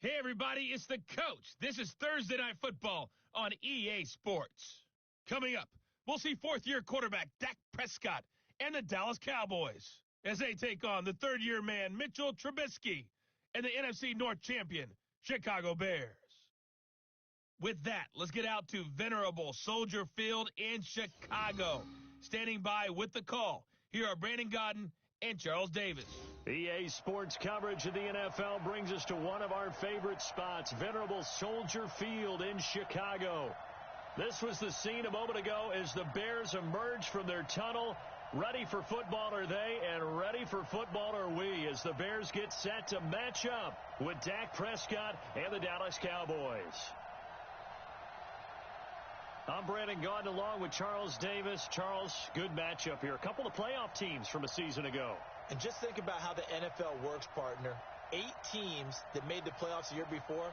Hey, everybody, it's the coach. This is Thursday Night Football on EA Sports. Coming up, we'll see fourth-year quarterback Dak Prescott and the Dallas Cowboys as they take on the third-year man Mitchell Trubisky and the NFC North champion Chicago Bears. With that, let's get out to venerable Soldier Field in Chicago. Standing by with the call, here are Brandon Godden and Charles Davis. EA Sports coverage of the NFL brings us to one of our favorite spots, venerable Soldier Field in Chicago. This was the scene a moment ago as the Bears emerged from their tunnel. Ready for football are they, and ready for football are we, as the Bears get set to match up with Dak Prescott and the Dallas Cowboys. I'm Brandon Gaudin along with Charles Davis. Charles, good matchup here. A couple of playoff teams from a season ago. And just think about how the NFL works, partner. 8 teams that made the playoffs the year before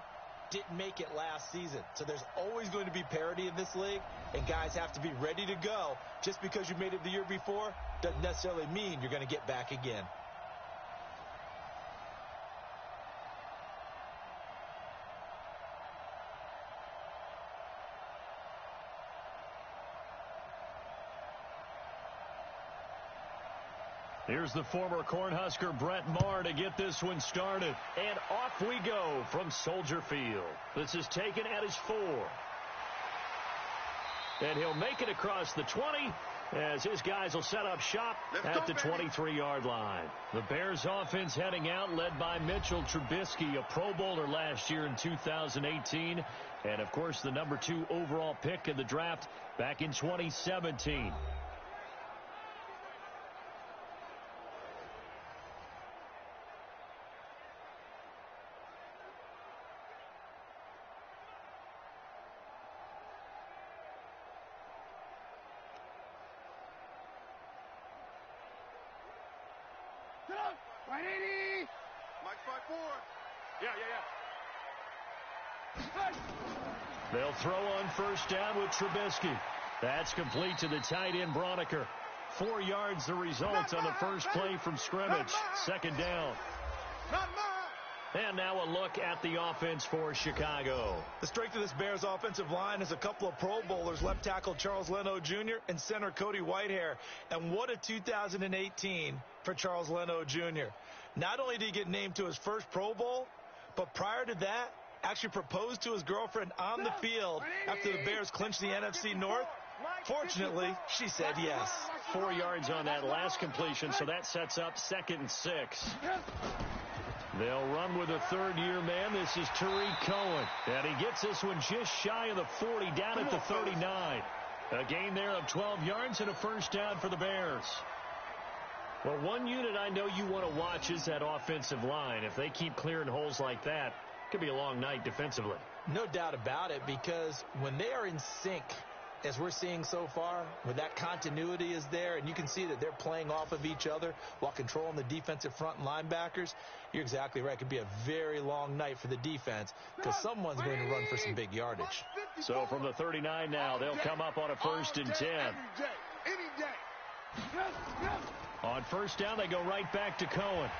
didn't make it last season. So there's always going to be parity in this league, and guys have to be ready to go. Just because you made it the year before doesn't necessarily mean you're going to get back again. Here's the former Cornhusker Brett Maher to get this one started. And off we go from Soldier Field. This is taken at his 4. And he'll make it across the 20 as his guys will set up shop at the 23-yard line. The Bears offense heading out, led by Mitchell Trubisky, a Pro Bowler last year in 2018. And, of course, the number 2 overall pick in the draft back in 2017. They'll throw on first down with Trubisky. That's complete to the tight end, Broniker. 4 yards the result on the first play from scrimmage. Second down. And now a look at the offense for Chicago. The strength of this Bears offensive line is a couple of Pro Bowlers, left tackle Charles Leno Jr. and center Cody Whitehair. And what a 2018 for Charles Leno Jr. Not only did he get named to his first Pro Bowl, but prior to that, actually proposed to his girlfriend on the field after the Bears clinched the NFC North. Fortunately, she said yes. 4 yards on that last completion, so that sets up 2nd and 6. They'll run with a third-year man. This is Tariq Cohen. And he gets this one just shy of the 40, down at the 39. A gain there of 12 yards and a first down for the Bears. Well, one unit I know you want to watch is that offensive line. If they keep clearing holes like that, it could be a long night defensively. No doubt about it, because when they are in sync, as we're seeing so far, when that continuity is there and you can see that they're playing off of each other while controlling the defensive front and linebackers, you're exactly right. It could be a very long night for the defense because someone's going to run for some big yardage. So from the 39 now, they'll come up on a 1st and 10. On first down, they go right back to Cohen.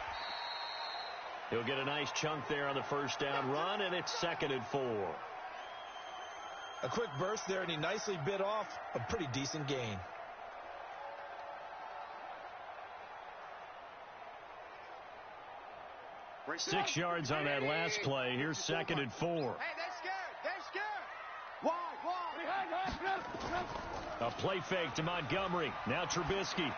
He'll get a nice chunk there on the first down run, and it's 2nd and 4. A quick burst there, and he nicely bit off a pretty decent gain. Six yards on that last play. Here's 2nd and 4. Hey, they're scared. They're scared. Wide. A play fake to Montgomery. Now Trubisky.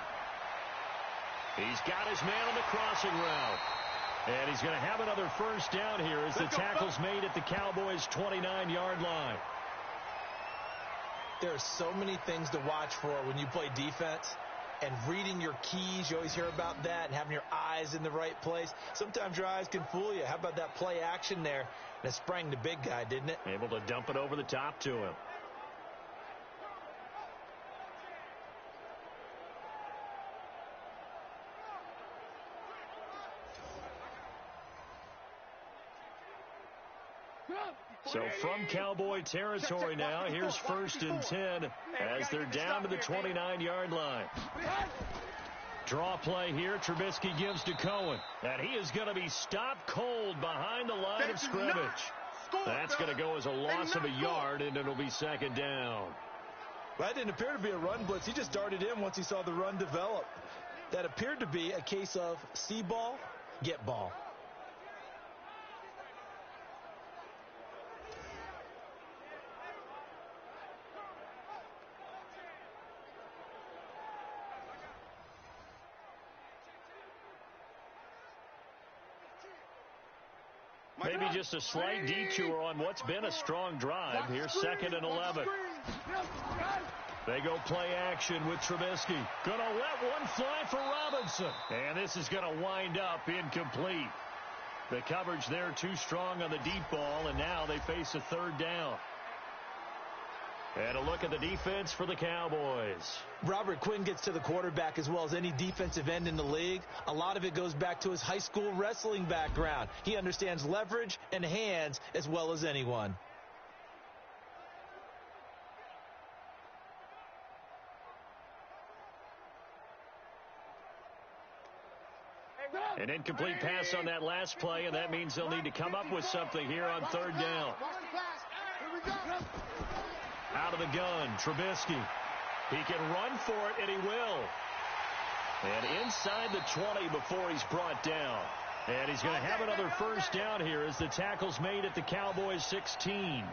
He's got his man on the crossing route. And he's going to have another first down here as the tackle's made at the Cowboys' 29-yard line. There are so many things to watch for when you play defense. And reading your keys, you always hear about that, and having your eyes in the right place. Sometimes your eyes can fool you. How about that play action there? And it sprang the big guy, didn't it? Able to dump it over the top to him. So from Cowboy territory now, here's 1st and 10 as they're down to the 29-yard line. Draw play here. Trubisky gives to Cohen. And he is going to be stopped cold behind the line of scrimmage. That's going to go as a loss of a yard, and it'll be second down. That didn't appear to be a run blitz. He just darted in once he saw the run develop. That appeared to be a case of see ball, get ball. Maybe just a slight detour on what's been a strong drive. Here's 2nd and 11. They go play action with Trubisky. Gonna let one fly for Robinson. And this is gonna wind up incomplete. The coverage there too strong on the deep ball, and now they face a 3rd down. And a look at the defense for the Cowboys. Robert Quinn gets to the quarterback as well as any defensive end in the league. A lot of it goes back to his high school wrestling background. He understands leverage and hands as well as anyone. An incomplete pass on that last play, and that means they'll need to come up with something here on 3rd down. Out of the gun, Trubisky. He can run for it, and he will. And inside the 20 before he's brought down. And he's going to have another 1st down here as the tackle's made at the Cowboys 16.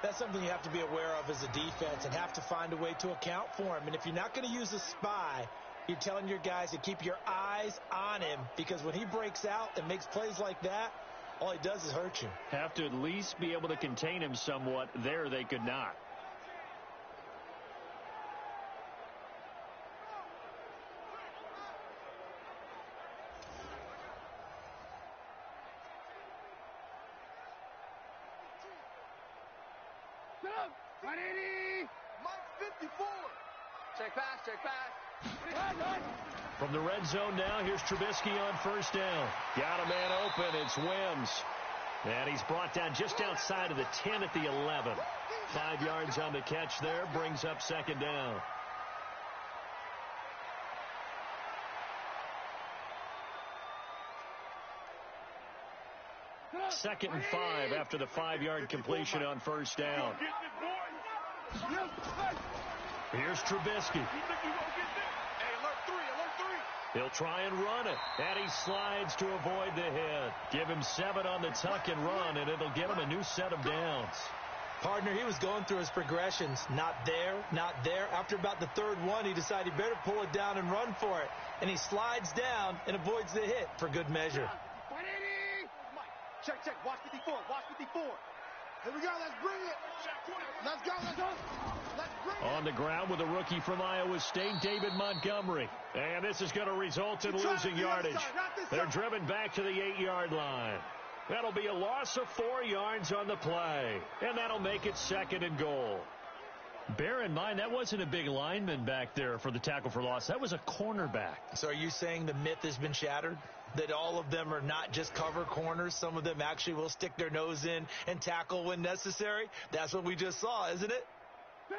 That's something you have to be aware of as a defense and have to find a way to account for him. And if you're not going to use a spy, you're telling your guys to keep your eyes on him, because when he breaks out and makes plays like that, all he does is hurt you. Have to at least be able to contain him somewhat. There they could not. From the red zone now, here's Trubisky on 1st down. Got a man open. It's Wims. And he's brought down just outside of the 10 at the 11. 5 yards on the catch there. Brings up 2nd down. Second and 5 after the 5-yard completion on 1st down. Here's Trubisky. He'll try and run it, and he slides to avoid the hit. Give him 7 on the tuck and run, and it'll get him a new set of downs. Partner, he was going through his progressions. Not there, not there. After about the 3rd one, he decided he better pull it down and run for it. And he slides down and avoids the hit for good measure. Check, check. Watch 54. Watch 54. Here we go. Let's bring it. Let's go. Let's go. Let's bring it. On the ground with a rookie from Iowa State, David Montgomery. And this is going to result in losing yardage. They're driven back to the 8-yard line. That'll be a loss of 4 yards on the play. And that'll make it 2nd and goal. Bear in mind, that wasn't a big lineman back there for the tackle for loss. That was a cornerback. So are you saying the myth has been shattered? That all of them are not just cover corners? Some of them actually will stick their nose in and tackle when necessary? That's what we just saw, isn't it?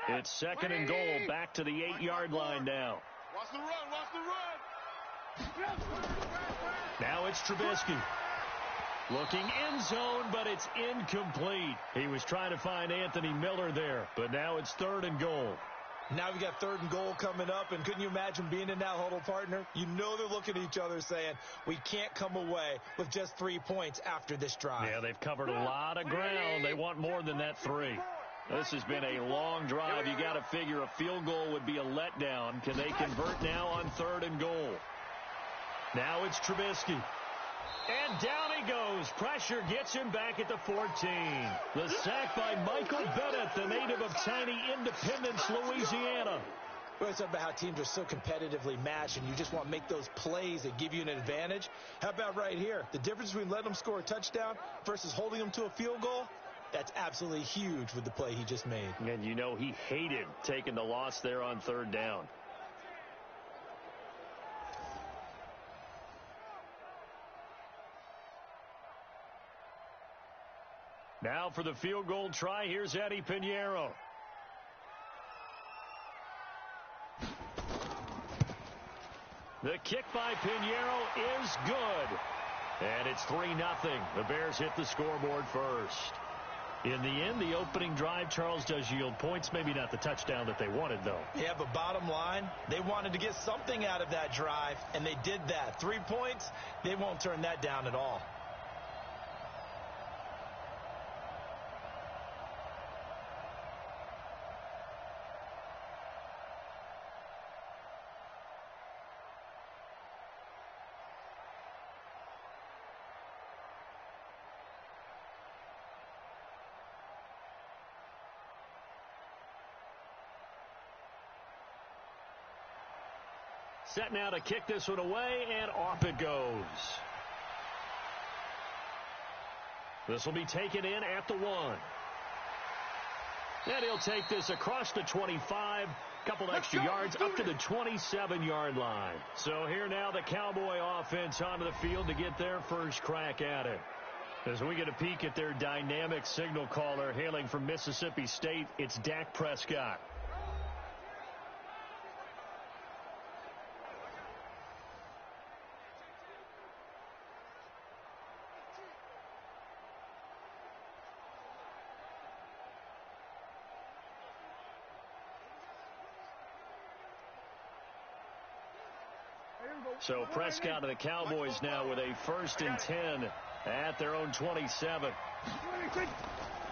It's 2nd and goal, back to the 8-yard line now. Watch the run. Watch the run. Now it's Trubisky. Looking end zone, but it's incomplete. He was trying to find Anthony Miller there, but now it's 3rd and goal. Now we got 3rd and goal coming up, and couldn't you imagine being in that huddle, partner? You know they're looking at each other saying, we can't come away with just 3 points after this drive. Yeah, they've covered a lot of ground. They want more than that 3. This has been a long drive. You got to figure a field goal would be a letdown. Can they convert now on 3rd and goal? Now it's Trubisky. And down he goes. Pressure gets him back at the 14. The sack by Michael Bennett, the native of tiny Independence, Louisiana. Well, it's about how teams are so competitively matched, and you just want to make those plays that give you an advantage. How about right here? The difference between letting them score a touchdown versus holding them to a field goal, that's absolutely huge with the play he just made. And you know he hated taking the loss there on 3rd down. Now for the field goal try, here's Eddie Pinheiro. The kick by Pinheiro is good. And it's 3-0. The Bears hit the scoreboard first. In the end, the opening drive, Charles, does yield points. Maybe not the touchdown that they wanted, though. Yeah, but bottom line, they wanted to get something out of that drive, and they did that. 3 points, they won't turn that down at all. Set now to kick this one away, and off it goes. This will be taken in at the 1. And he'll take this across the 25, couple extra yards up to the 27-yard line. So here now the Cowboy offense onto the field to get their first crack at it. As we get a peek at their dynamic signal caller hailing from Mississippi State, it's Dak Prescott. So Prescott and the Cowboys now with a 1st and 10 at their own 27.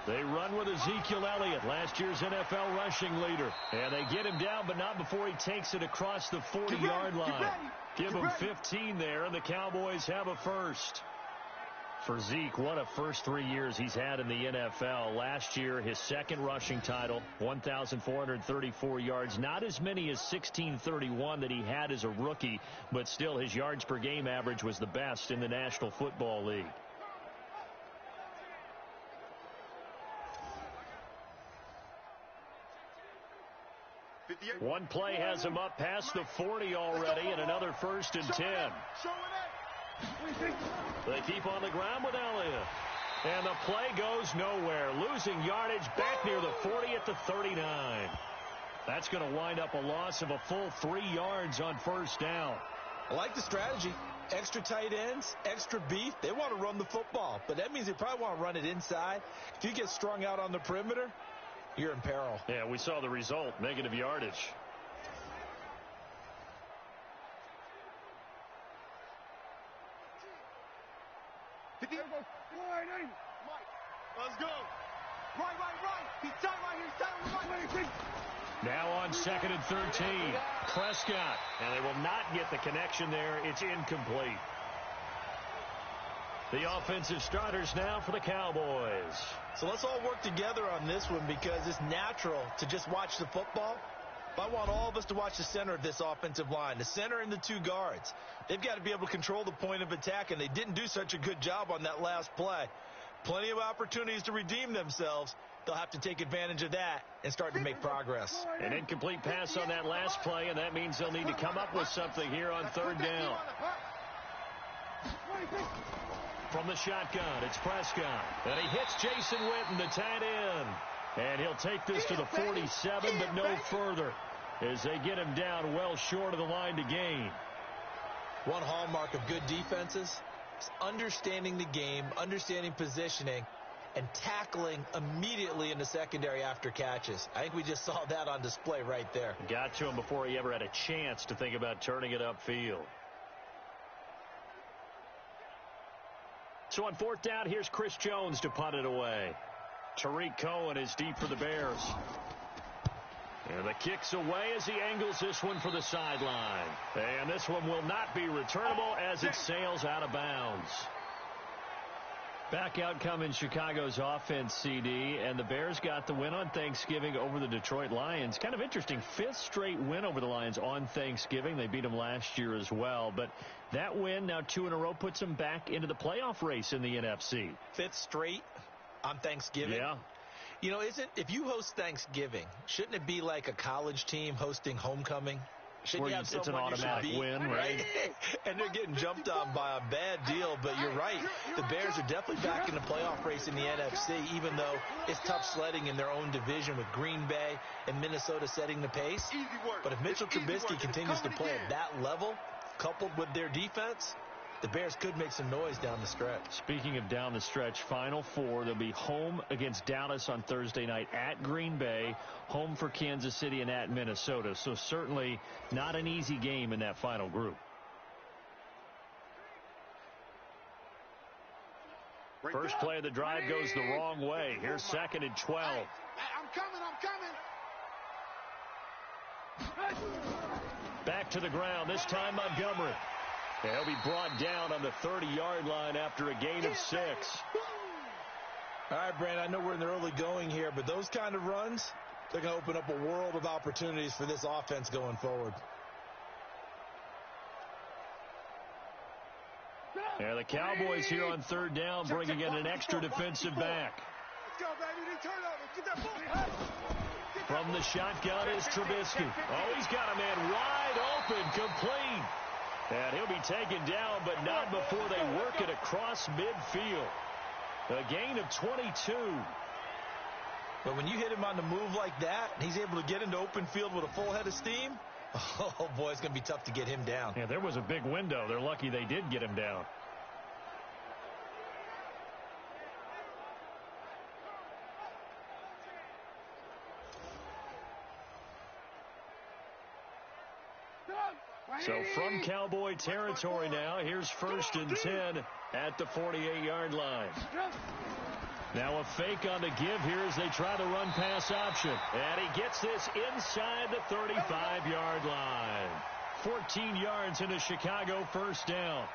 They run with Ezekiel Elliott, last year's NFL rushing leader. And they get him down, but not before he takes it across the 40-yard line. Give him 15 there, and the Cowboys have a first. For Zeke, what a first 3 years he's had in the NFL. Last year, his second rushing title, 1,434 yards. Not as many as 1,631 that he had as a rookie, but still his yards per game average was the best in the National Football League. One play has him up past the 40 already, and another 1st and 10. They keep on the ground with Elliott. And the play goes nowhere. Losing yardage back near the 40 at the 39. That's going to wind up a loss of a full 3 yards on 1st down. I like the strategy. Extra tight ends, extra beef. They want to run the football, but that means they probably want to run it inside. If you get strung out on the perimeter, you're in peril. Yeah, we saw the result, negative yardage. Let's go. Right. He's tight right here. He's tight on the right. Now on 2nd and 13. Prescott. And they will not get the connection there. It's incomplete. The offensive starters now for the Cowboys. So let's all work together on this one because it's natural to just watch the football. But I want all of us to watch the center of this offensive line, the center and the 2 guards. They've got to be able to control the point of attack, and they didn't do such a good job on that last play. Plenty of opportunities to redeem themselves. They'll have to take advantage of that and start to make progress. An incomplete pass on that last play, and that means they'll need to come up with something here on 3rd down. From the shotgun, it's Prescott. And he hits Jason Witten, the tight end. And he'll take this to the 47, but no further, as they get him down well short of the line to gain. One hallmark of good defenses is understanding the game, understanding positioning, and tackling immediately in the secondary after catches. I think we just saw that on display right there. Got to him before he ever had a chance to think about turning it upfield. So on 4th down, here's Chris Jones to punt it away. Tariq Cohen is deep for the Bears. And the kick's away as he angles this one for the sideline. And this one will not be returnable as it sails out of bounds. Back out coming Chicago's offense, CD, and the Bears got the win on Thanksgiving over the Detroit Lions. Kind of interesting, 5th straight win over the Lions on Thanksgiving. They beat them last year as well, but that win, now 2 in a row, puts them back into the playoff race in the NFC. 5th straight on Thanksgiving? Yeah. You know, if you host Thanksgiving, shouldn't it be like a college team hosting homecoming? Shouldn't you have it's an automatic win, right? And they're getting jumped on by a bad deal, but you're right. The Bears are definitely back in the playoff race in the NFC, even though it's tough sledding in their own division with Green Bay and Minnesota setting the pace. But if Mitchell Trubisky continues to play at that level, coupled with their defense, the Bears could make some noise down the stretch. Speaking of down the stretch, Final Four, they'll be home against Dallas on Thursday night, at Green Bay, home for Kansas City, and at Minnesota. So certainly not an easy game in that final group. First play of the drive goes the wrong way. Here's 2nd and 12. Hey, I'm coming. Back to the ground, this time Montgomery. And he'll be brought down on the 30-yard line after a gain of 6. All right, Brandon, I know we're in the early going here, but those kind of runs, they're going to open up a world of opportunities for this offense going forward. Yeah, the Cowboys here on 3rd down, bringing in an extra defensive back. Let's go, baby. Turn over. Get that ball. From the shotgun is Trubisky. Oh, he's got a man wide open, complete. And he'll be taken down, but not before they work it across midfield. A gain of 22. But when you hit him on the move like that, and he's able to get into open field with a full head of steam, oh, boy, it's going to be tough to get him down. Yeah, there was a big window. They're lucky they did get him down. So from Cowboy territory now, here's 1st and 10 at the 48-yard line. Now a fake on the give here as they try the run-pass option. And he gets this inside the 35-yard line. 14 yards into Chicago, 1st down.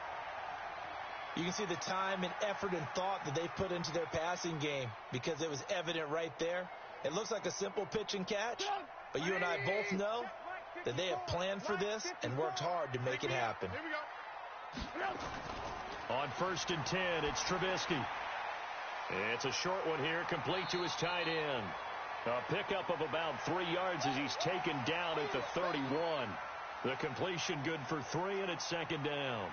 You can see the time and effort and thought that they put into their passing game because it was evident right there. It looks like a simple pitch and catch, but you and I both know that they have planned for this and worked hard to make it happen. On 1st and 10, it's Trubisky. It's a short one here, complete to his tight end. A pickup of about 3 yards as he's taken down at the 31. The completion good for 3, and it's 2nd down.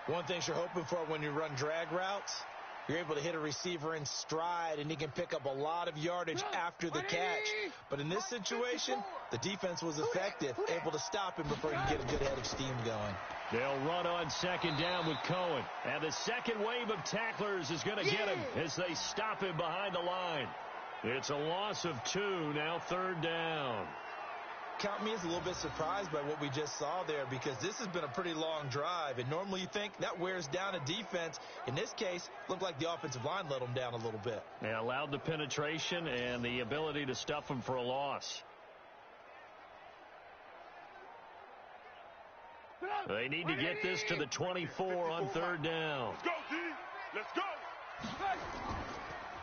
One thing you're hoping for when you run drag routes, you're able to hit a receiver in stride, and he can pick up a lot of yardage after the catch. But in this situation, the defense was effective, able to stop him before he can get a good head of steam going. They'll run on 2nd down with Cohen. And the second wave of tacklers is going to get him as they stop him behind the line. It's a loss of 2, now 3rd down. Count me as a little bit surprised by what we just saw there because this has been a pretty long drive, and normally you think that wears down a defense. In this case, looked like the offensive line let them down a little bit. They allowed the penetration and the ability to stuff them for a loss. They need to get this to the 24 on 3rd down. Let's go, D. Let's go.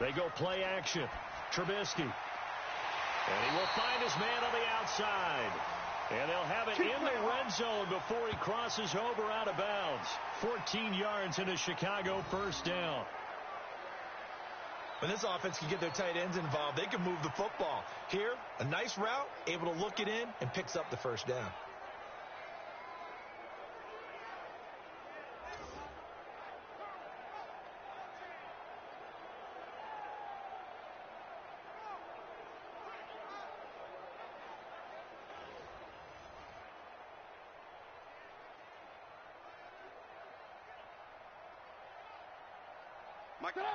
They go play action. Trubisky. And he will find his man on the outside. And they'll have it in the red zone before he crosses over out of bounds. 14 yards into Chicago, 1st down. When this offense can get their tight ends involved, they can move the football. Here, a nice route, able to look it in, and picks up the 1st down.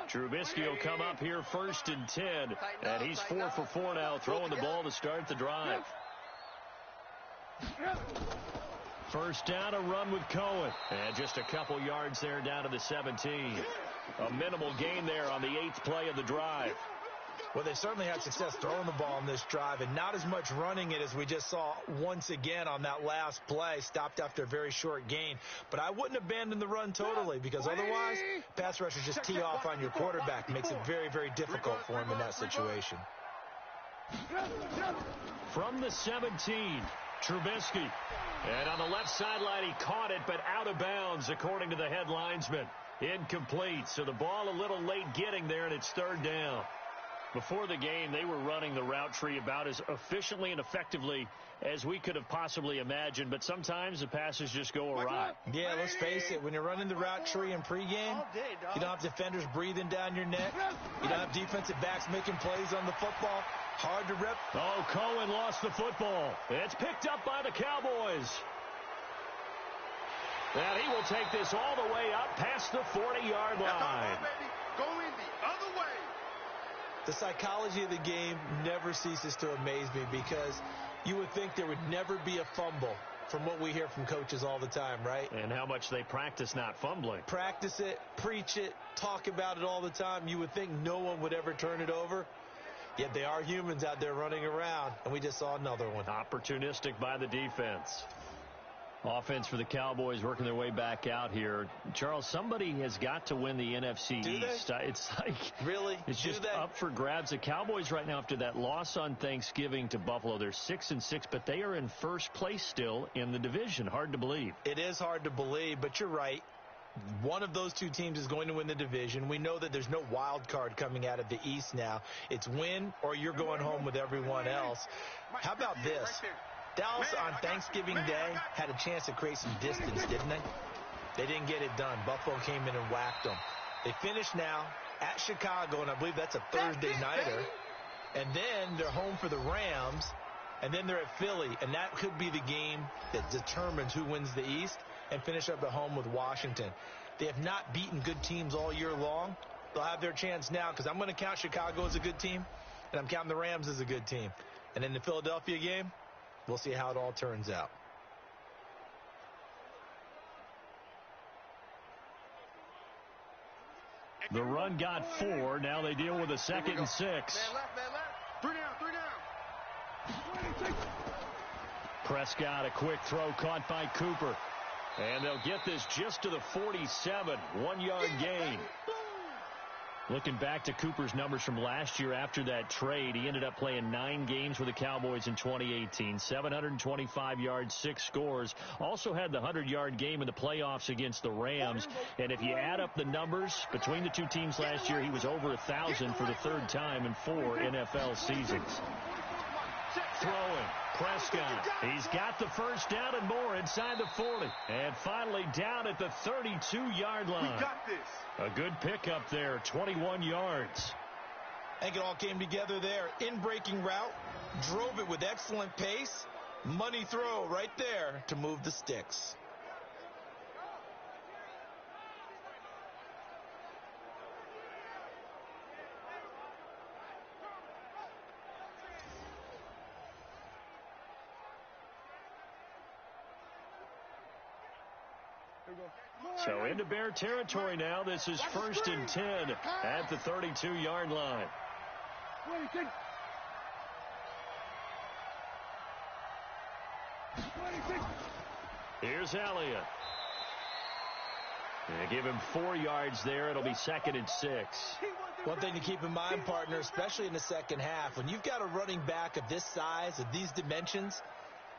Trubisky will come up here 1st and 10, and he's 4 for 4 now, throwing the ball to start the drive. 1st down, a run with Cohen, and just a couple yards there down to the 17. A minimal gain there on the 8th play of the drive. Well, they certainly had success throwing the ball in this drive, and not as much running it as we just saw once again on that last play, stopped after a very short gain. But I wouldn't abandon the run totally, because otherwise, pass rushers just tee off on your quarterback. It makes it very, very difficult for him in that situation. From the 17, Trubisky. And on the left sideline, he caught it, but out of bounds, according to the head linesman. Incomplete, so the ball a little late getting there, and it's 3rd down. Before the game, they were running the route tree about as efficiently and effectively as we could have possibly imagined, but sometimes the passes just go awry. Yeah, let's face it, when you're running the route tree in pregame, you don't have defenders breathing down your neck. You don't have defensive backs making plays on the football. Hard to rep. Oh, Cohen lost the football. It's picked up by the Cowboys. And he will take this all the way up past the 40-yard line. Going the other way. The psychology of the game never ceases to amaze me because you would think there would never be a fumble from what we hear from coaches all the time, right? And how much they practice not fumbling. Practice it, preach it, talk about it all the time. You would think no one would ever turn it over. Yet they are humans out there running around, and we just saw another one. Opportunistic by the defense. Offense for the Cowboys working their way back out here. Charles, somebody has got to win the NFC East. It's like really, it's just up for grabs. The Cowboys right now, after that loss on Thanksgiving to Buffalo, they're 6-6, but they are in first place still in the division. Hard to believe. It is hard to believe, but you're right. One of those two teams is going to win the division. We know that there's no wild card coming out of the East now. It's win or you're going home with everyone else. How about this? Dallas on Thanksgiving Day had a chance to create some distance, didn't they? They didn't get it done. Buffalo came in and whacked them. They finish now at Chicago, and I believe that's a Thursday nighter. And then they're home for the Rams, and then they're at Philly. And that could be the game that determines who wins the East and finish up at home with Washington. They have not beaten good teams all year long. They'll have their chance now because I'm going to count Chicago as a good team, and I'm counting the Rams as a good team. And in the Philadelphia game, we'll see how it all turns out. The run got 4. Now they deal with a 2nd and 6. Man left, man left. 3 down. Prescott, a quick throw caught by Cooper. And they'll get this just to the 47. 1-yard gain. Looking back to Cooper's numbers from last year after that trade, he ended up playing 9 games with the Cowboys in 2018. 725 yards, 6 scores. Also had the 100-yard game in the playoffs against the Rams. And if you add up the numbers between the two teams last year, he was over 1,000 for the 3rd time in 4 NFL seasons. Throwing. Prescott. He's got the first down and more inside the 40. And finally down at the 32-yard line. We got this. A good pickup there, 21 yards. I think it all came together there. In-breaking route, drove it with excellent pace. Money throw right there to move the sticks. So into Bear territory now. This is 1st and 10 at the 32-yard line. Here's Elliott. They give him 4 yards there. It'll be 2nd and 6. One thing to keep in mind, partner, especially in the second half, when you've got a running back of this size, of these dimensions,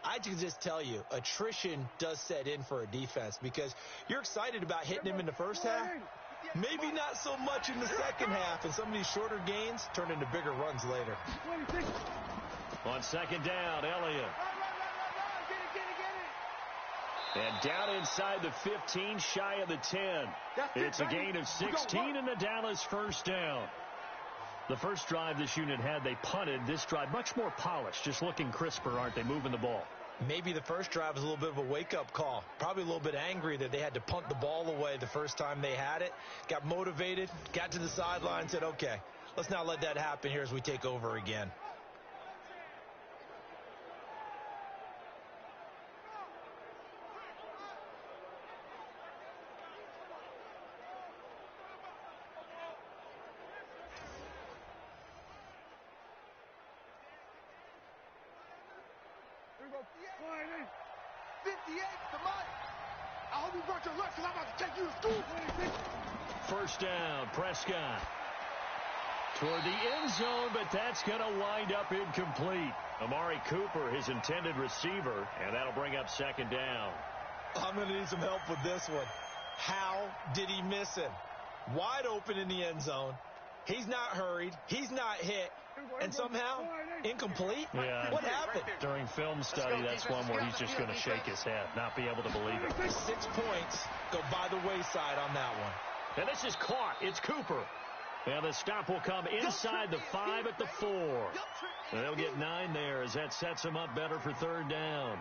I can just tell you, attrition does set in for a defense because you're excited about hitting him in the first half. Maybe not so much in the second half, and some of these shorter gains turn into bigger runs later. On 2nd down, Elliott. And down inside the 15, shy of the 10. It's a gain of 16 and the Dallas 1st down. The first drive this unit had, they punted. This drive, much more polished, just looking crisper, aren't they, moving the ball? Maybe the first drive was a little bit of a wake-up call. Probably a little bit angry that they had to punt the ball away the first time they had it. Got motivated, got to the sideline, said, okay, let's not let that happen here as we take over again. Here we go. 58 to Mike. I hope you brought your lunch because I'm about to take you to school. 1st down, Prescott. Toward the end zone, but that's going to wind up incomplete. Amari Cooper, his intended receiver, and that'll bring up 2nd down. I'm going to need some help with this one. How did he miss him? Wide open in the end zone. He's not hurried. He's not hit. And somehow, incomplete? Yeah. What happened? During film study, that's one where he's just going to shake his head, not be able to believe it. 6 points go by the wayside on that one. And this is caught. It's Cooper. And the stop will come inside the 5 at the 4. And they'll get 9 there as that sets him up better for 3rd down.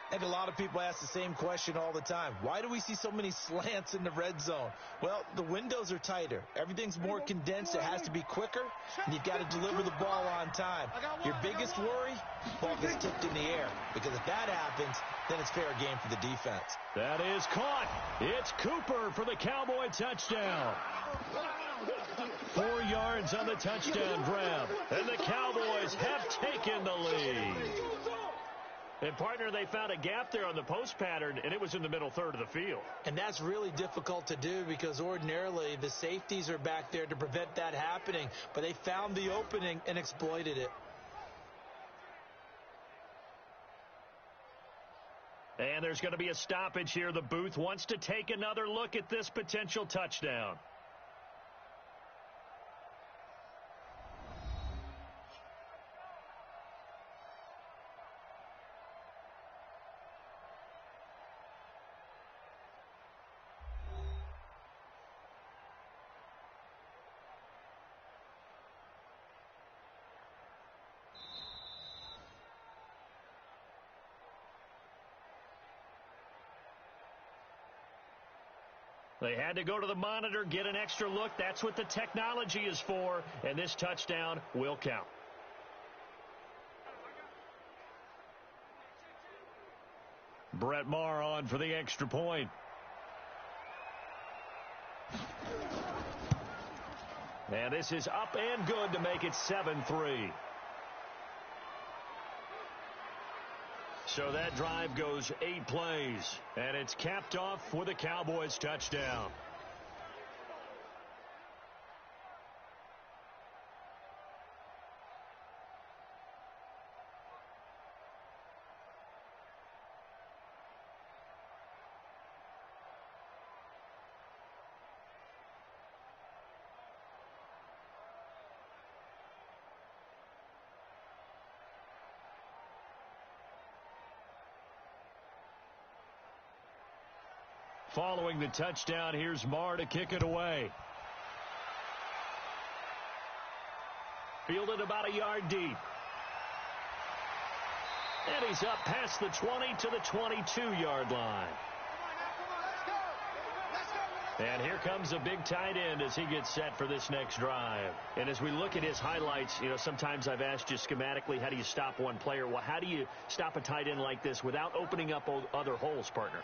I think a lot of people ask the same question all the time. Why do we see so many slants in the red zone? Well, the windows are tighter. Everything's more condensed. It has to be quicker, and you've got to deliver the ball on time. Your biggest worry, ball gets tipped in the air, because if that happens, then it's fair game for the defense. That is caught. It's Cooper for the Cowboy touchdown. 4 yards on the touchdown grab, and the Cowboys have taken the lead. And, partner, they found a gap there on the post pattern, and it was in the middle third of the field. And that's really difficult to do because ordinarily the safeties are back there to prevent that happening. But they found the opening and exploited it. And there's going to be a stoppage here. The booth wants to take another look at this potential touchdown. They had to go to the monitor, get an extra look. That's what the technology is for, and this touchdown will count. Brett Maher on for the extra point. And this is up and good to make it 7-3. So that drive goes 8 plays, and it's capped off with a Cowboys touchdown. Following the touchdown, here's Maher to kick it away. Fielded about a yard deep. And he's up past the 20 to the 22-yard line. And here comes a big tight end as he gets set for this next drive. And as we look at his highlights, you know, sometimes I've asked you schematically, how do you stop one player? Well, how do you stop a tight end like this without opening up other holes, partner?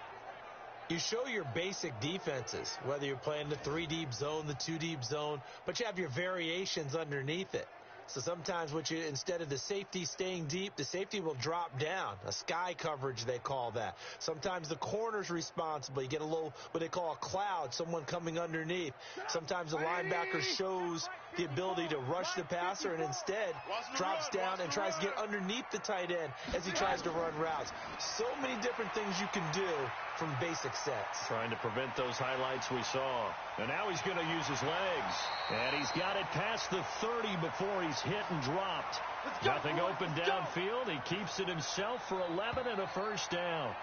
You show your basic defenses, whether you're playing the 3-deep zone, the 2-deep zone, but you have your variations underneath it. So sometimes instead of the safety staying deep, the safety will drop down. A sky coverage, they call that. Sometimes the corner's responsible. You get a little, what they call a cloud, someone coming underneath. Sometimes the linebacker shows the ability to rush the passer and instead drops down and tries to get underneath the tight end as he tries to run routes. So many different things you can do from basic sets. Trying to prevent those highlights we saw. And now he's going to use his legs. And he's got it past the 30 before he's hit and dropped. Nothing open downfield. He keeps it himself for 11 and a first down.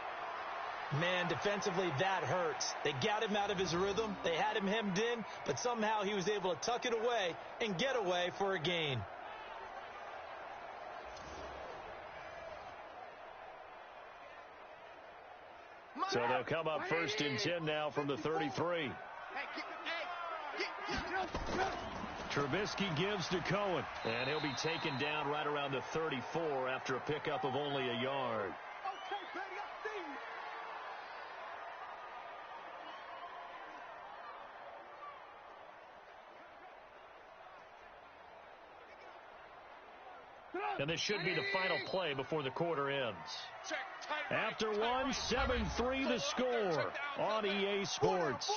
Man, defensively, that hurts. They got him out of his rhythm. They had him hemmed in, but somehow he was able to tuck it away and get away for a gain. So they'll come up 1st and 10 now from the 33. Trubisky gives to Cohen, and he'll be taken down right around the 34 after a pickup of only a yard. And this should be the final play before the quarter ends. After one, 7-3 the score on EA Sports.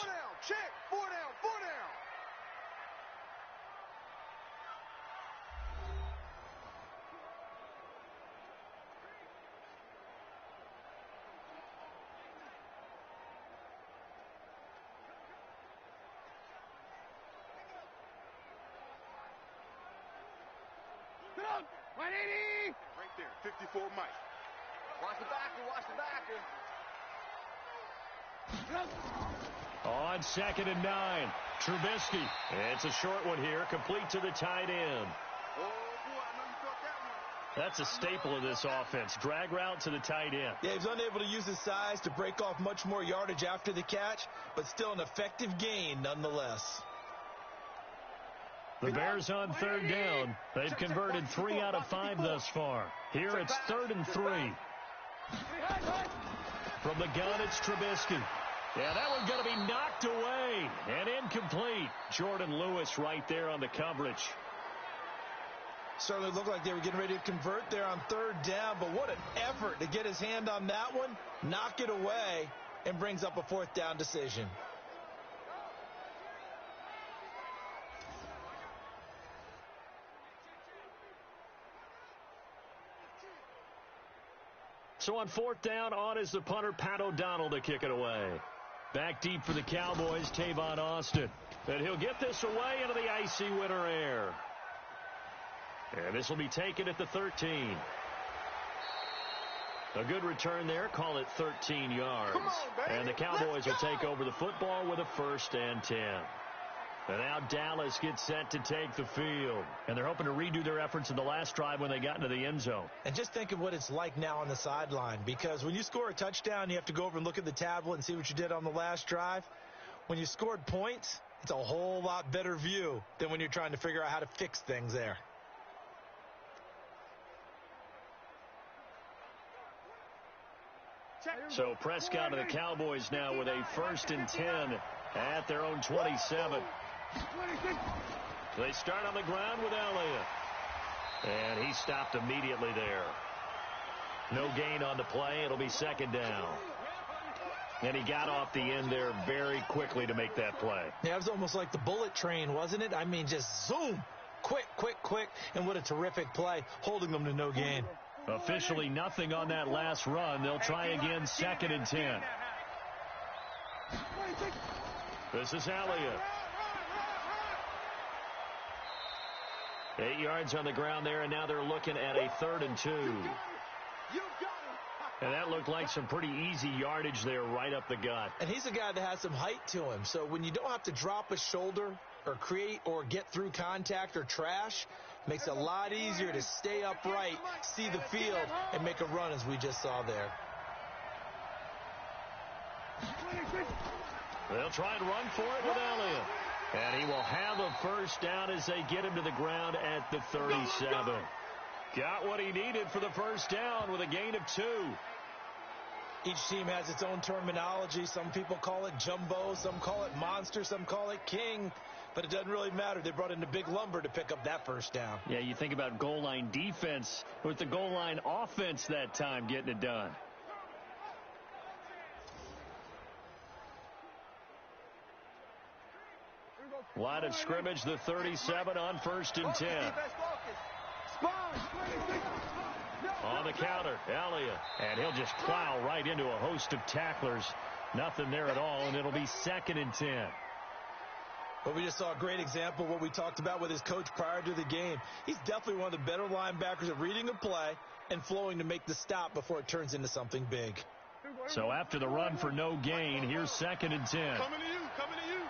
Right there, 54 Mike. Watch the backer, watch the backer. On 2nd and 9, Trubisky. It's a short one here, complete to the tight end. Oh, boy, I know you caught that one. That's a staple of this offense. Drag route to the tight end. Yeah, he's unable to use his size to break off much more yardage after the catch, but still an effective gain nonetheless. The Bears on third down. They've converted 3 out of 5 thus far. Here it's 3rd and 3. From the gun, it's Trubisky. Yeah, that one's going to be knocked away and incomplete. Jordan Lewis right there on the coverage. Certainly looked like they were getting ready to convert there on third down, but what an effort to get his hand on that one, knock it away, and brings up a 4th down decision. So on 4th down, on is the punter, Pat O'Donnell, to kick it away. Back deep for the Cowboys, Tavon Austin. And he'll get this away into the icy winter air. And this will be taken at the 13. A good return there. Call it 13 yards. And the Cowboys will take over the football with a 1st and 10. And now Dallas gets set to take the field. And they're hoping to redo their efforts in the last drive when they got into the end zone. And just think of what it's like now on the sideline. Because when you score a touchdown, you have to go over and look at the tablet and see what you did on the last drive. When you scored points, it's a whole lot better view than when you're trying to figure out how to fix things there. So Prescott and the Cowboys now with a 1st and 10 at their own 27. They start on the ground with Elliott. And he stopped immediately there. No gain on the play. It'll be 2nd down. And he got off the end there very quickly to make that play. Yeah, it was almost like the bullet train, wasn't it? I mean, just zoom. Quick, quick, quick. And what a terrific play, holding them to no gain. Officially nothing on that last run. They'll try again, 2nd and 10. This is Elliott. 8 yards on the ground there, and now they're looking at a 3rd and 2. And that looked like some pretty easy yardage there right up the gut. And he's a guy that has some height to him. So when you don't have to drop a shoulder or create or get through contact or trash, makes it a lot easier to stay upright, see the field, and make a run as we just saw there. They'll try and run for it with Elliott. And he will have a 1st down as they get him to the ground at the 37. Got what he needed for the 1st down with a gain of 2. Each team has its own terminology. Some people call it jumbo, some call it monster, some call it king. But it doesn't really matter. They brought in the big lumber to pick up that 1st down. Yeah, you think about goal line defense with the goal line offense that time getting it done. Line of scrimmage, the 37 on 1st and 10. On the counter, Elliott. And he'll just plow right into a host of tacklers. Nothing there at all, and it'll be 2nd and 10. But we just saw a great example of what we talked about with his coach prior to the game. He's definitely one of the better linebackers at reading a play and flowing to make the stop before it turns into something big. So after the run for no gain, here's 2nd and 10. Coming to you, coming to you.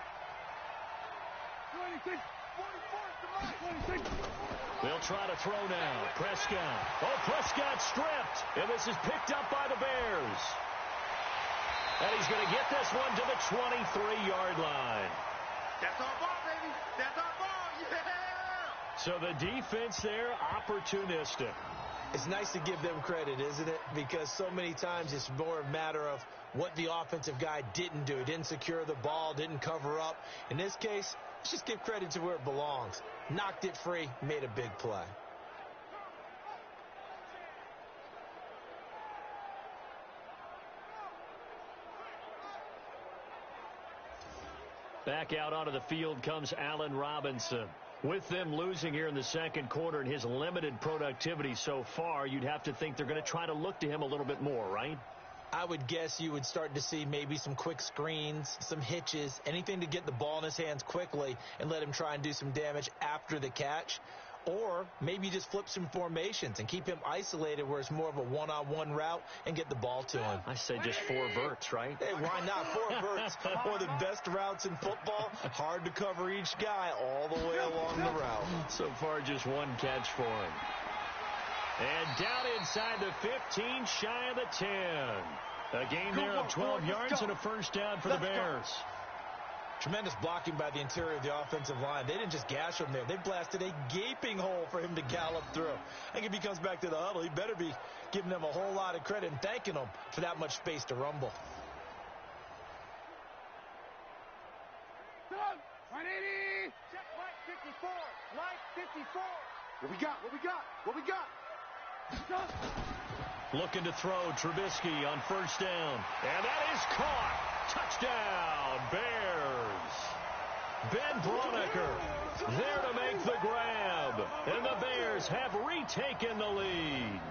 26, 44, They'll try to throw now. Prescott. Oh, Prescott stripped. And this is picked up by the Bears. And he's going to get this one to the 23-yard line. That's our ball, baby. That's our ball. Yeah. So the defense there, opportunistic. It's nice to give them credit, isn't it? Because so many times it's more a matter of what the offensive guy didn't do. He didn't secure the ball, didn't cover up. In this case, let's just give credit to where it belongs. Knocked it free, made a big play. Back out onto the field comes Allen Robinson. With them losing here in the 2nd quarter and his limited productivity so far, you'd have to think they're going to try to look to him a little bit more, right? I would guess you would start to see maybe some quick screens, some hitches, anything to get the ball in his hands quickly and let him try and do some damage after the catch. Or maybe just flip some formations and keep him isolated where it's more of a one-on-one route and get the ball to him. I say just 4 verts, right? Hey, why not? 4 verts. One of the best routes in football. Hard to cover each guy all the way along the route. So far, just 1 catch for him. And down inside the 15, shy of the 10. A gain there of 12 yards and a first down for the Bears. Tremendous blocking by the interior of the offensive line. They didn't just gash him there. They blasted a gaping hole for him to gallop through. I think if he comes back to the huddle, he better be giving them a whole lot of credit and thanking them for that much space to rumble. 180. Check Mike 54. Mike 54. What we got? What we got? What we got? Looking to throw Trubisky on first down. And that is caught. Touchdown, Bears. Ben Braunecker there to make the grab. And the Bears have retaken the lead.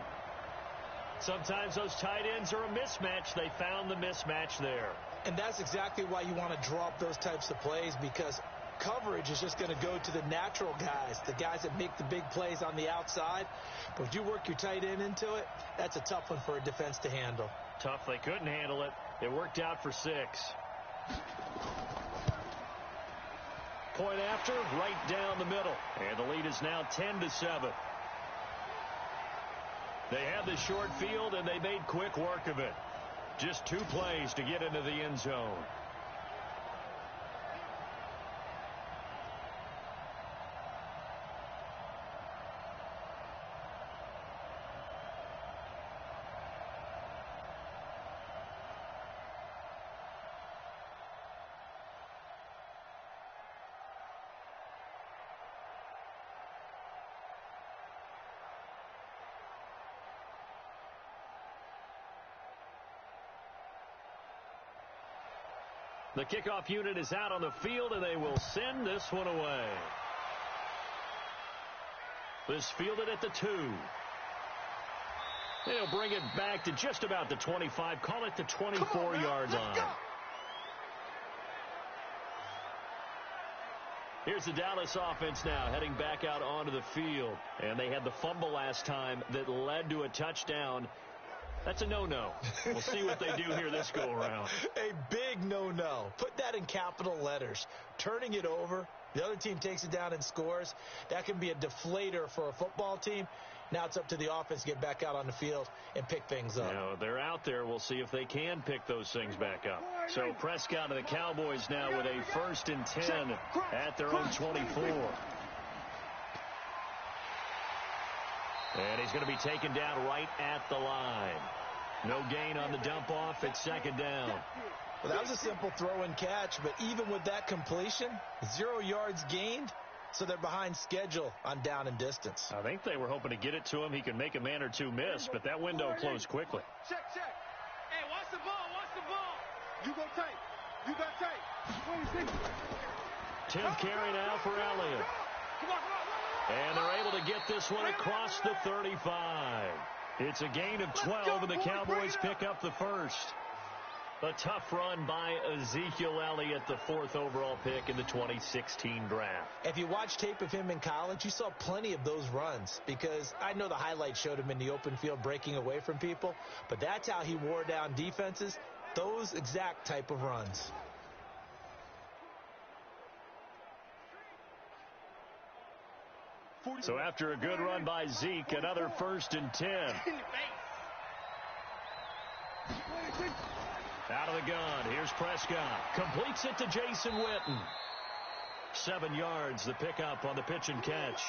Sometimes those tight ends are a mismatch. They found the mismatch there. And that's exactly why you want to draw up those types of plays, because coverage is just going to go to the natural guys, the guys that make the big plays on the outside. But if you work your tight end into it, that's a tough one for a defense to handle. Tough. They couldn't handle it. It worked out for 6. Point after, right down the middle. And the lead is now 10-7. They had the short field, and they made quick work of it. Just 2 plays to get into the end zone. The kickoff unit is out on the field, and they will send this one away. This fielded at the 2. They'll bring it back to just about the 25. Call it the 24-yard line. Here's the Dallas offense now heading back out onto the field. And they had the fumble last time that led to a touchdown. That's a no-no. We'll see what they do here this go-around. A big no-no. Put that in capital letters. Turning it over, the other team takes it down and scores. That can be a deflator for a football team. Now it's up to the offense to get back out on the field and pick things up. They're out there. We'll see if they can pick those things back up. So Prescott and the Cowboys now with a 1st and 10 at their own 24. And he's going to be taken down right at the line. No gain on the dump-off. It's 2nd down. Well, that was a simple throw and catch, but even with that completion, 0 yards gained, so they're behind schedule on down and distance. I think they were hoping to get it to him. He could make a man or 2 miss, but that window closed quickly. Check. Hey, watch the ball. You go tight. You got tight. 10th carry now for Elliott. Come on. And they're able to get this one across the 35. It's a gain of 12, and the Cowboys pick up the first. A tough run by Ezekiel Elliott, the 4th overall pick in the 2016 draft. If you watch tape of him in college, you saw plenty of those runs, because I know the highlights showed him in the open field breaking away from people, but that's how he wore down defenses, those exact type of runs. So after a good run by Zeke, another 1st and 10. Out of the gun, here's Prescott. Completes it to Jason Witten. 7 yards, the pickup on the pitch and catch.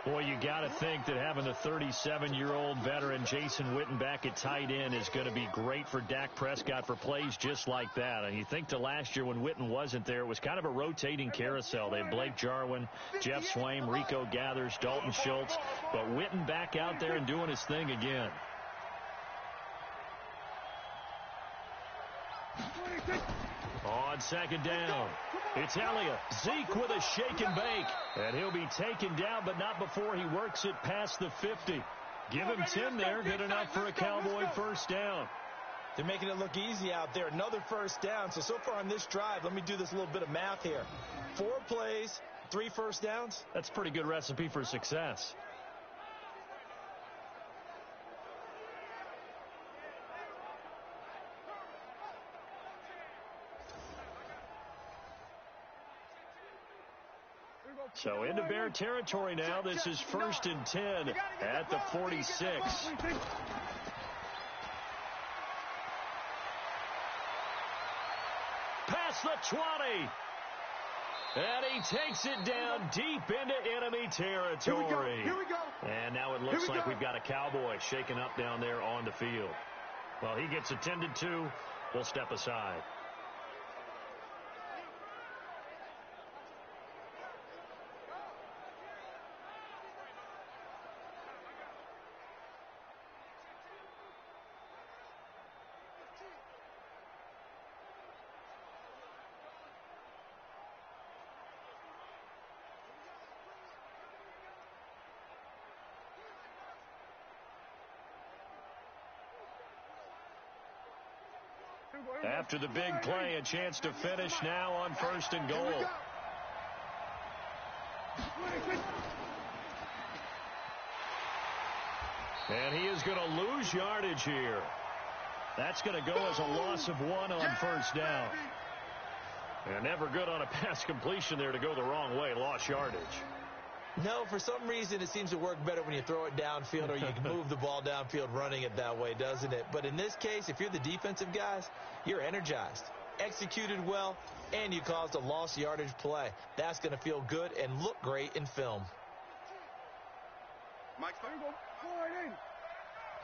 Boy, you got to think that having the 37-year-old veteran Jason Witten back at tight end is going to be great for Dak Prescott for plays just like that. And you think to last year when Witten wasn't there, it was kind of a rotating carousel. They had Blake Jarwin, Jeff Swaim, Rico Gathers, Dalton Schultz. But Witten back out there and doing his thing again. On 2nd down, it's Elliott. Zeke with a shake and bake. And he'll be taken down, but not before he works it past the 50. Give him 10 there. Good enough for a Cowboy 1st down. They're making it look easy out there. Another 1st down. So far on this drive, let me do this little bit of math here. 4 plays, 3 1st downs. That's a pretty good recipe for success. So into Bear territory now. This is 1st and 10 at the 46. Past the 20. And he takes it down deep into enemy territory. Here we go. And now it looks like we've got a Cowboy shaken up down there on the field. Well, he gets attended to. We'll step aside. After the big play, a chance to finish now on 1st and goal. And he is going to lose yardage here. That's going to go as a loss of 1 on 1st down. And never good on a pass completion there to go the wrong way. Lost yardage. No, for some reason it seems to work better when you throw it downfield or you can move the ball downfield running it that way, doesn't it? But in this case, if you're the defensive guys, you're energized, executed well, and you caused a lost yardage play. That's going to feel good and look great in film. Mike's there you go.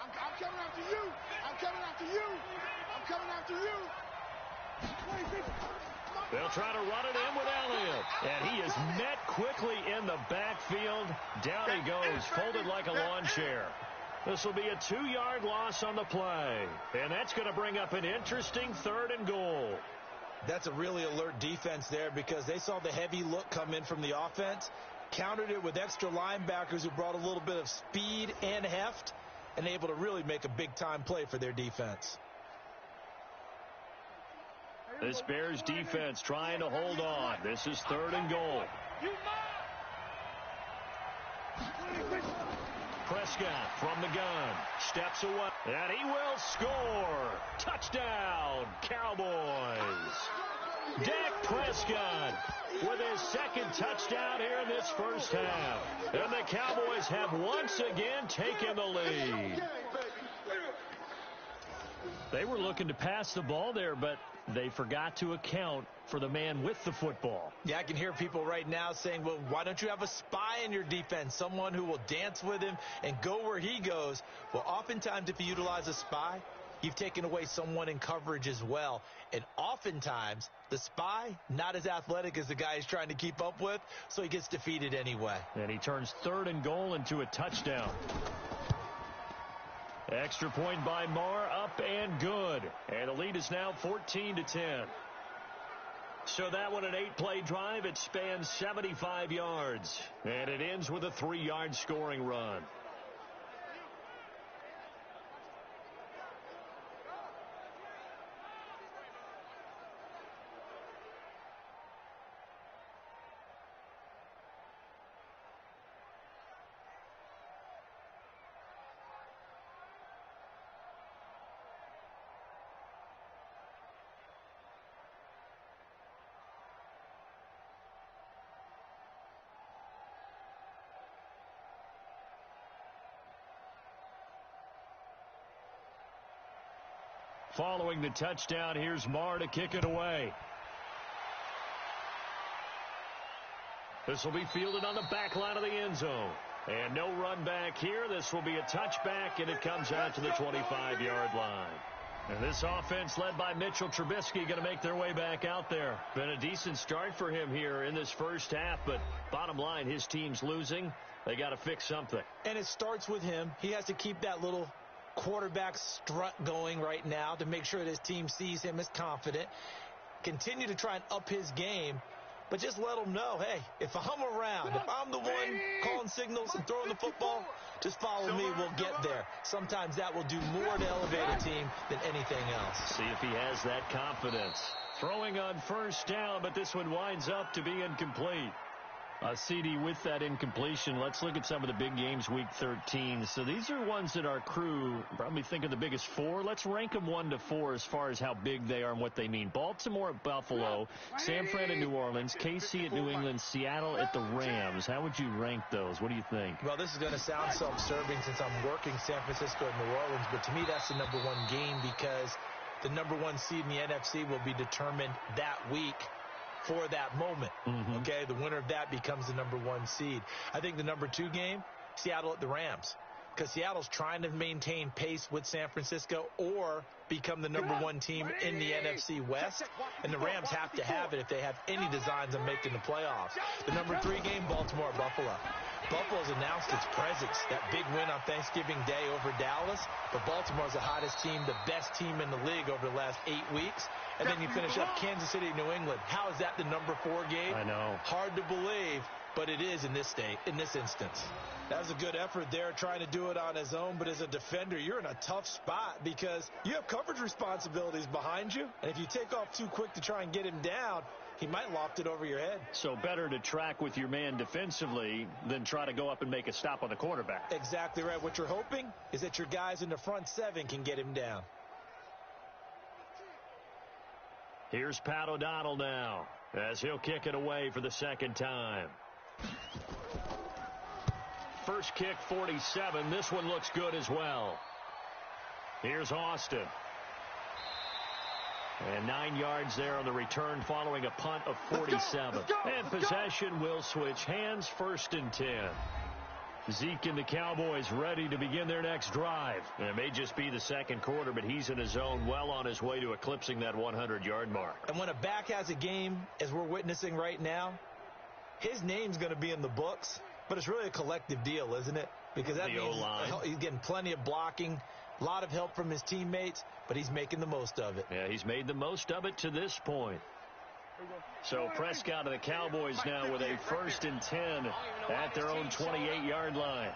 I'm coming after you. I'm coming after you. I'm coming after you. They'll try to run it in with Elliott. And he is met quickly in the backfield. Down he goes, folded like a lawn chair. This will be a 2-yard loss on the play. And that's going to bring up an interesting 3rd and goal. That's a really alert defense there because they saw the heavy look come in from the offense, countered it with extra linebackers who brought a little bit of speed and heft, and able to really make a big-time play for their defense. This Bears defense trying to hold on. This is 3rd and goal. Prescott from the gun. Steps away. And he will score. Touchdown, Cowboys. Dak Prescott with his 2nd touchdown here in this 1st half. And the Cowboys have once again taken the lead. They were looking to pass the ball there, but they forgot to account for the man with the football. Yeah, I can hear people right now saying, well, why don't you have a spy in your defense, someone who will dance with him and go where he goes? Well, oftentimes if you utilize a spy, you've taken away someone in coverage as well. And oftentimes, the spy, not as athletic as the guy he's trying to keep up with, so he gets defeated anyway. And he turns 3rd and goal into a touchdown. Extra point by Marr, up and good. And the lead is now 14-10. So that one, an 8-play drive. It spans 75 yards. And it ends with a 3-yard scoring run. Following the touchdown, here's Marr to kick it away. This will be fielded on the back line of the end zone. And no run back here. This will be a touchback, and it comes out to the 25-yard line. And this offense led by Mitchell Trubisky going to make their way back out there. Been a decent start for him here in this 1st half, but bottom line, his team's losing. They got to fix something. And it starts with him. He has to keep that little quarterback strut going right now to make sure that his team sees him as confident. Continue to try and up his game, but just let him know, hey, if I'm around, if I'm the one calling signals and throwing the football, just follow me, we'll get there. Sometimes that will do more to elevate a team than anything else. See if he has that confidence. Throwing on 1st down, but this one winds up to be incomplete. CD with that incompletion. Let's look at some of the big games week 13. So these are ones that our crew probably think are the biggest four. Let's rank them 1 to 4 as far as how big they are and what they mean. Baltimore at Buffalo, San Fran at New Orleans, KC at New England, Seattle at the Rams. How would you rank those? What do you think? Well, this is going to sound self-serving since I'm working San Francisco and New Orleans, but to me that's the number one game because the number one seed in the NFC will be determined that week for that moment. Okay, the winner of that becomes the number one seed. I think the number 2 game, Seattle at the Rams, because Seattle's trying to maintain pace with San Francisco or become the number 1 team in the NFC West, and the Rams have to have it if they have any designs on making the playoffs. The number 3 game, Baltimore at Buffalo. Buffalo's announced its presence, that big win on Thanksgiving Day over Dallas, but Baltimore's the hottest team, the best team in the league over the last 8 weeks. And then you finish up Kansas City, New England. How is that the number 4 game? I know. Hard to believe, but it is in this state, in this instance. That was a good effort there trying to do it on his own, but as a defender, you're in a tough spot because you have coverage responsibilities behind you, and if you take off too quick to try and get him down, he might loft it over your head. So better to track with your man defensively than try to go up and make a stop on the quarterback. Exactly right. What you're hoping is that your guys in the front 7 can get him down. Here's Pat O'Donnell now as he'll kick it away for the second time. First kick, 47. This one looks good as well. Here's Austin. And 9 yards there on the return following a punt of 47. And possession will switch hands, 1st and 10. Zeke and the Cowboys ready to begin their next drive. And it may just be the second quarter, but he's in his zone, well on his way to eclipsing that 100-yard mark. And when a back has a game, as we're witnessing right now, his name's going to be in the books, but it's really a collective deal, isn't it? Because that means he's getting plenty of blocking, a lot of help from his teammates, but he's making the most of it. Yeah, he's made the most of it to this point. So Prescott and the Cowboys now with a 1st and 10 at their own 28-yard line.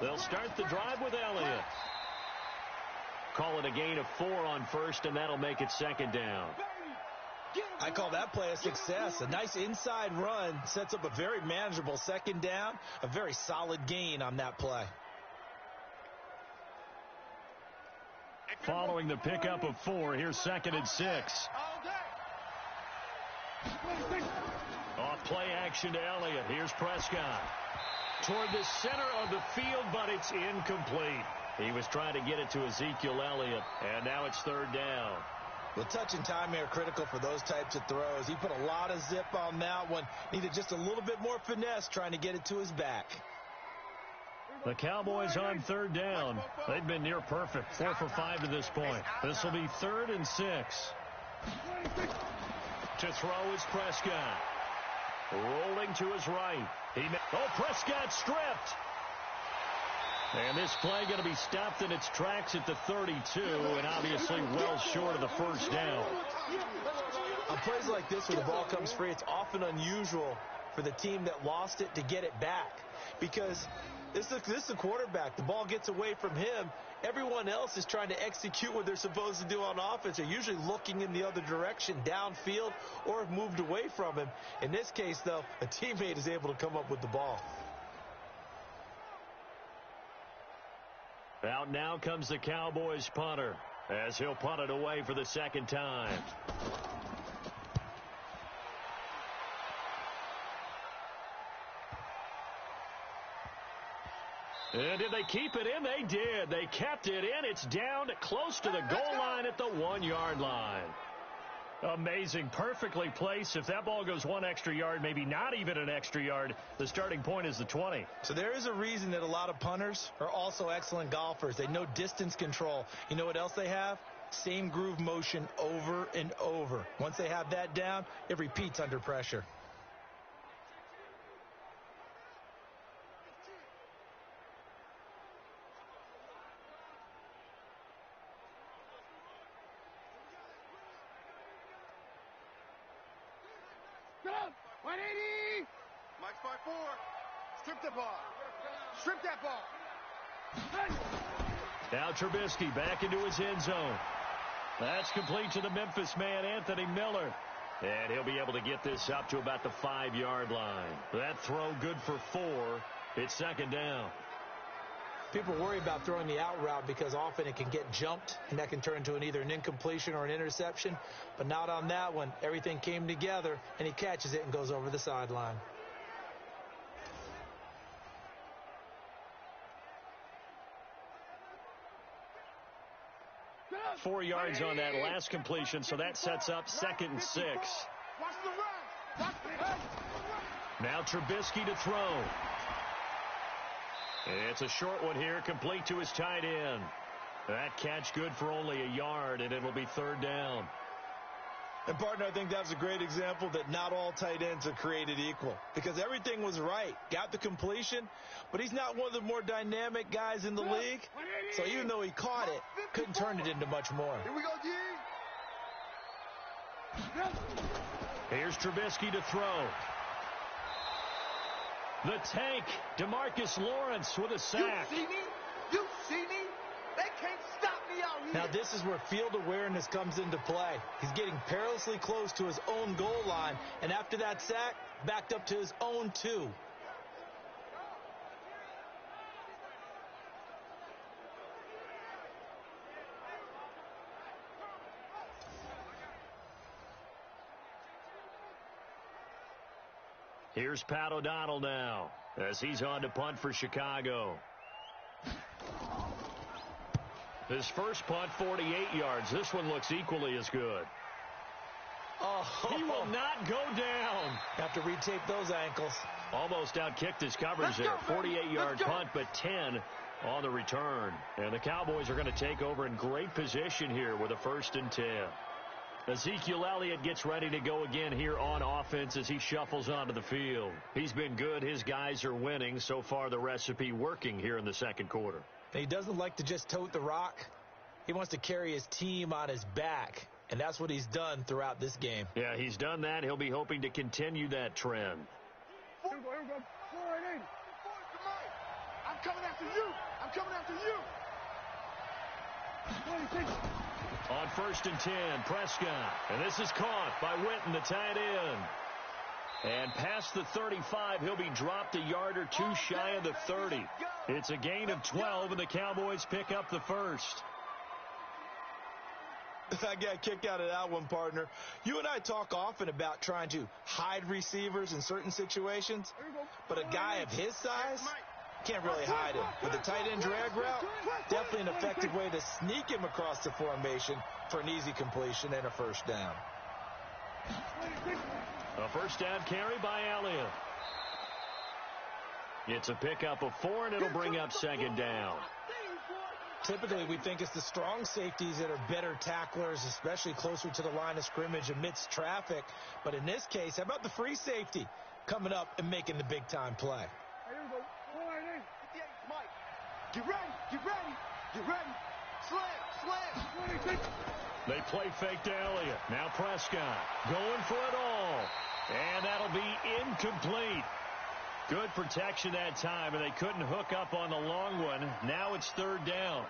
They'll start the drive with Elliott. Call it a gain of 4 on first, and that'll make it 2nd down. I call that play a success. A nice inside run sets up a very manageable 2nd down, a very solid gain on that play. Following the pickup of 4, here's 2nd and 6. Off play action to Elliott. Here's Prescott. Toward the center of the field, but it's incomplete. He was trying to get it to Ezekiel Elliott, and now it's 3rd down. Well, touch and timing are critical for those types of throws. He put a lot of zip on that one. Needed just a little bit more finesse trying to get it to his back. The Cowboys on 3rd down. They've been near perfect. 4 for 5 to this point. This will be 3rd and 6. To throw is Prescott. Rolling to his right. Prescott stripped. And this play going to be stopped in its tracks at the 32, and obviously well short of the 1st down. On plays like this where the ball comes free, it's often unusual for the team that lost it to get it back. Because this is the quarterback. The ball gets away from him. Everyone else is trying to execute what they're supposed to do on offense. They're usually looking in the other direction, downfield, or have moved away from him. In this case, though, a teammate is able to come up with the ball. Out now comes the Cowboys punter as he'll punt it away for the 2nd time. And did they keep it in? They did. They kept it in. It's down close to the goal line at the 1-yard line. Amazing. Perfectly placed. If that ball goes 1 extra yard, maybe not even an extra yard, the starting point is the 20. So there is a reason that a lot of punters are also excellent golfers. They know distance control. You know what else they have? Same groove motion over and over. Once they have that down, it repeats under pressure. Strip that ball. Now Trubisky back into his end zone. That's complete to the Memphis man, Anthony Miller. And he'll be able to get this up to about the 5-yard line. That throw good for 4. It's second down. People worry about throwing the out route because often it can get jumped, and that can turn into either an incompletion or an interception. But not on that one. Everything came together, and he catches it and goes over the sideline. Four yards on that last completion, so that sets up 2nd and 6. Now Trubisky to throw. It's a short one here, complete to his tight end. That catch good for only a yard, and it'll be 3rd down. And, partner, I think that was a great example that not all tight ends are created equal, because everything was right. Got the completion, but he's not one of the more dynamic guys in the league. So even though he caught it, couldn't turn it into much more. Here we go, G. Here's Trubisky to throw. The tank, DeMarcus Lawrence with a sack. You see me? You see me? They can't stop me out here. Now this is where field awareness comes into play. He's getting perilously close to his own goal line, and after that sack, backed up to his own 2. Here's Pat O'Donnell now as he's on to punt for Chicago. His first punt, 48 yards. This one looks equally as good. Oh, he will not go down. Have to retape those ankles. Almost outkicked his coverage there. 48-yard punt, but 10 on the return. And the Cowboys are going to take over in great position here with a 1st and 10. Ezekiel Elliott gets ready to go again here on offense as he shuffles onto the field. He's been good. His guys are winning. So far, the recipe working here in the 2nd quarter. He doesn't like to just tote the rock. He wants to carry his team on his back, and that's what he's done throughout this game. Yeah, he's done that. He'll be hoping to continue that trend. Here we go. 480. I'm coming after you. I'm coming after you. On 1st and 10, Prescott. And this is caught by Witten, the tight end. And past the 35, he'll be dropped a yard or 2 shy of the 30. It's a gain of 12, and the Cowboys pick up the 1st. I got a kick out of that one, partner. You and I talk often about trying to hide receivers in certain situations, but a guy of his size can't really hide him. With a tight end drag route, definitely an effective way to sneak him across the formation for an easy completion and a 1st down. A 1st down carry by Elliott. It's a pickup of 4, and it'll bring up 2nd down. Typically, we think it's the strong safeties that are better tacklers, especially closer to the line of scrimmage amidst traffic. But in this case, how about the free safety coming up and making the big-time play? Mike, get ready, get ready, get ready. Slam. They play fake to Elliott. Now Prescott going for it all. And that'll be incomplete. Good protection that time, and they couldn't hook up on the long one. Now it's 3rd down.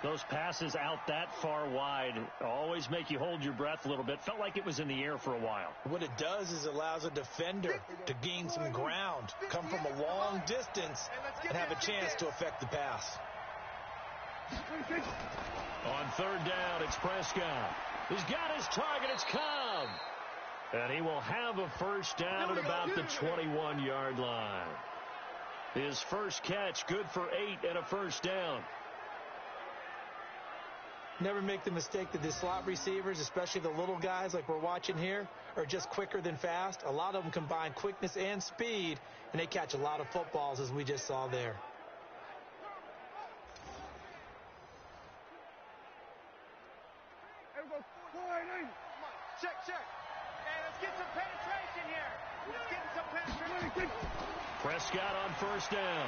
Those passes out that far wide always make you hold your breath a little bit. Felt like it was in the air for a while. What it does is allows a defender to gain some ground, come from a long distance, and have a chance to affect the pass. On 3rd down, it's Prescott. He's got his target. It's Cobb. And he will have a 1st down at about the 21-yard line. His first catch, good for 8 and a 1st down. Never make the mistake that the slot receivers, especially the little guys like we're watching here, are just quicker than fast. A lot of them combine quickness and speed, and they catch a lot of footballs, as we just saw there. Check. Hey, let's get some penetration here. Let's get some penetration. Prescott on 1st down.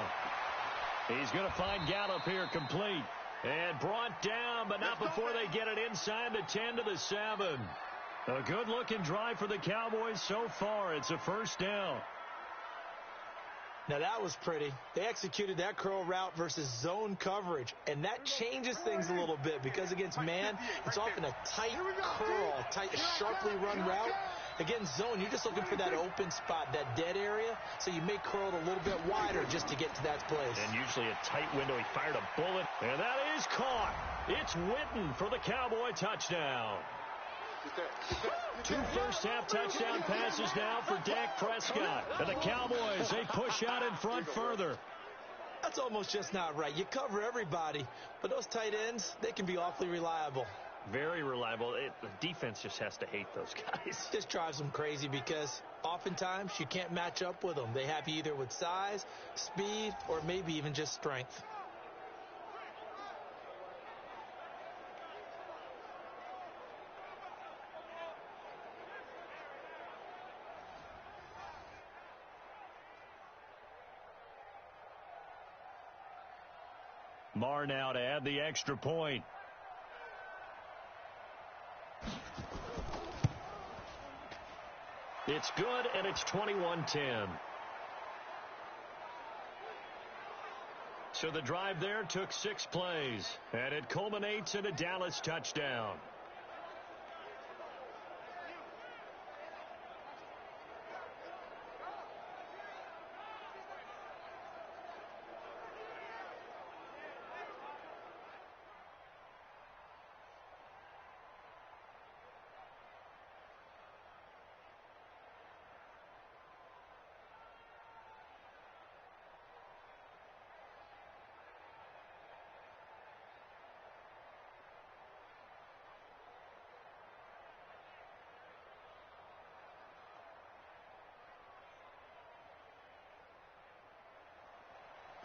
He's going to find Gallup here complete. And brought down, but not before they get it inside the 10 to the 7. A good-looking drive for the Cowboys so far. It's a 1st down. Now that was pretty. They executed that curl route versus zone coverage, and that changes things a little bit because against man, it's often a tight curl, tight, sharply run route. Against zone, you're just looking for that open spot, that dead area, so you may curl it a little bit wider just to get to that place. And usually a tight window. He fired a bullet, and that is caught. It's Witten for the Cowboy touchdown. 2 first-half touchdown passes now for Dak Prescott. And the Cowboys, they push out in front further. That's almost just not right. You cover everybody, but those tight ends, they can be awfully reliable. Very reliable. The defense just has to hate those guys. This drives them crazy because oftentimes you can't match up with them. They have you either with size, speed, or maybe even just strength. Marr now to add the extra point. It's good, and it's 21-10. So the drive there took 6 plays, and it culminates in a Dallas touchdown.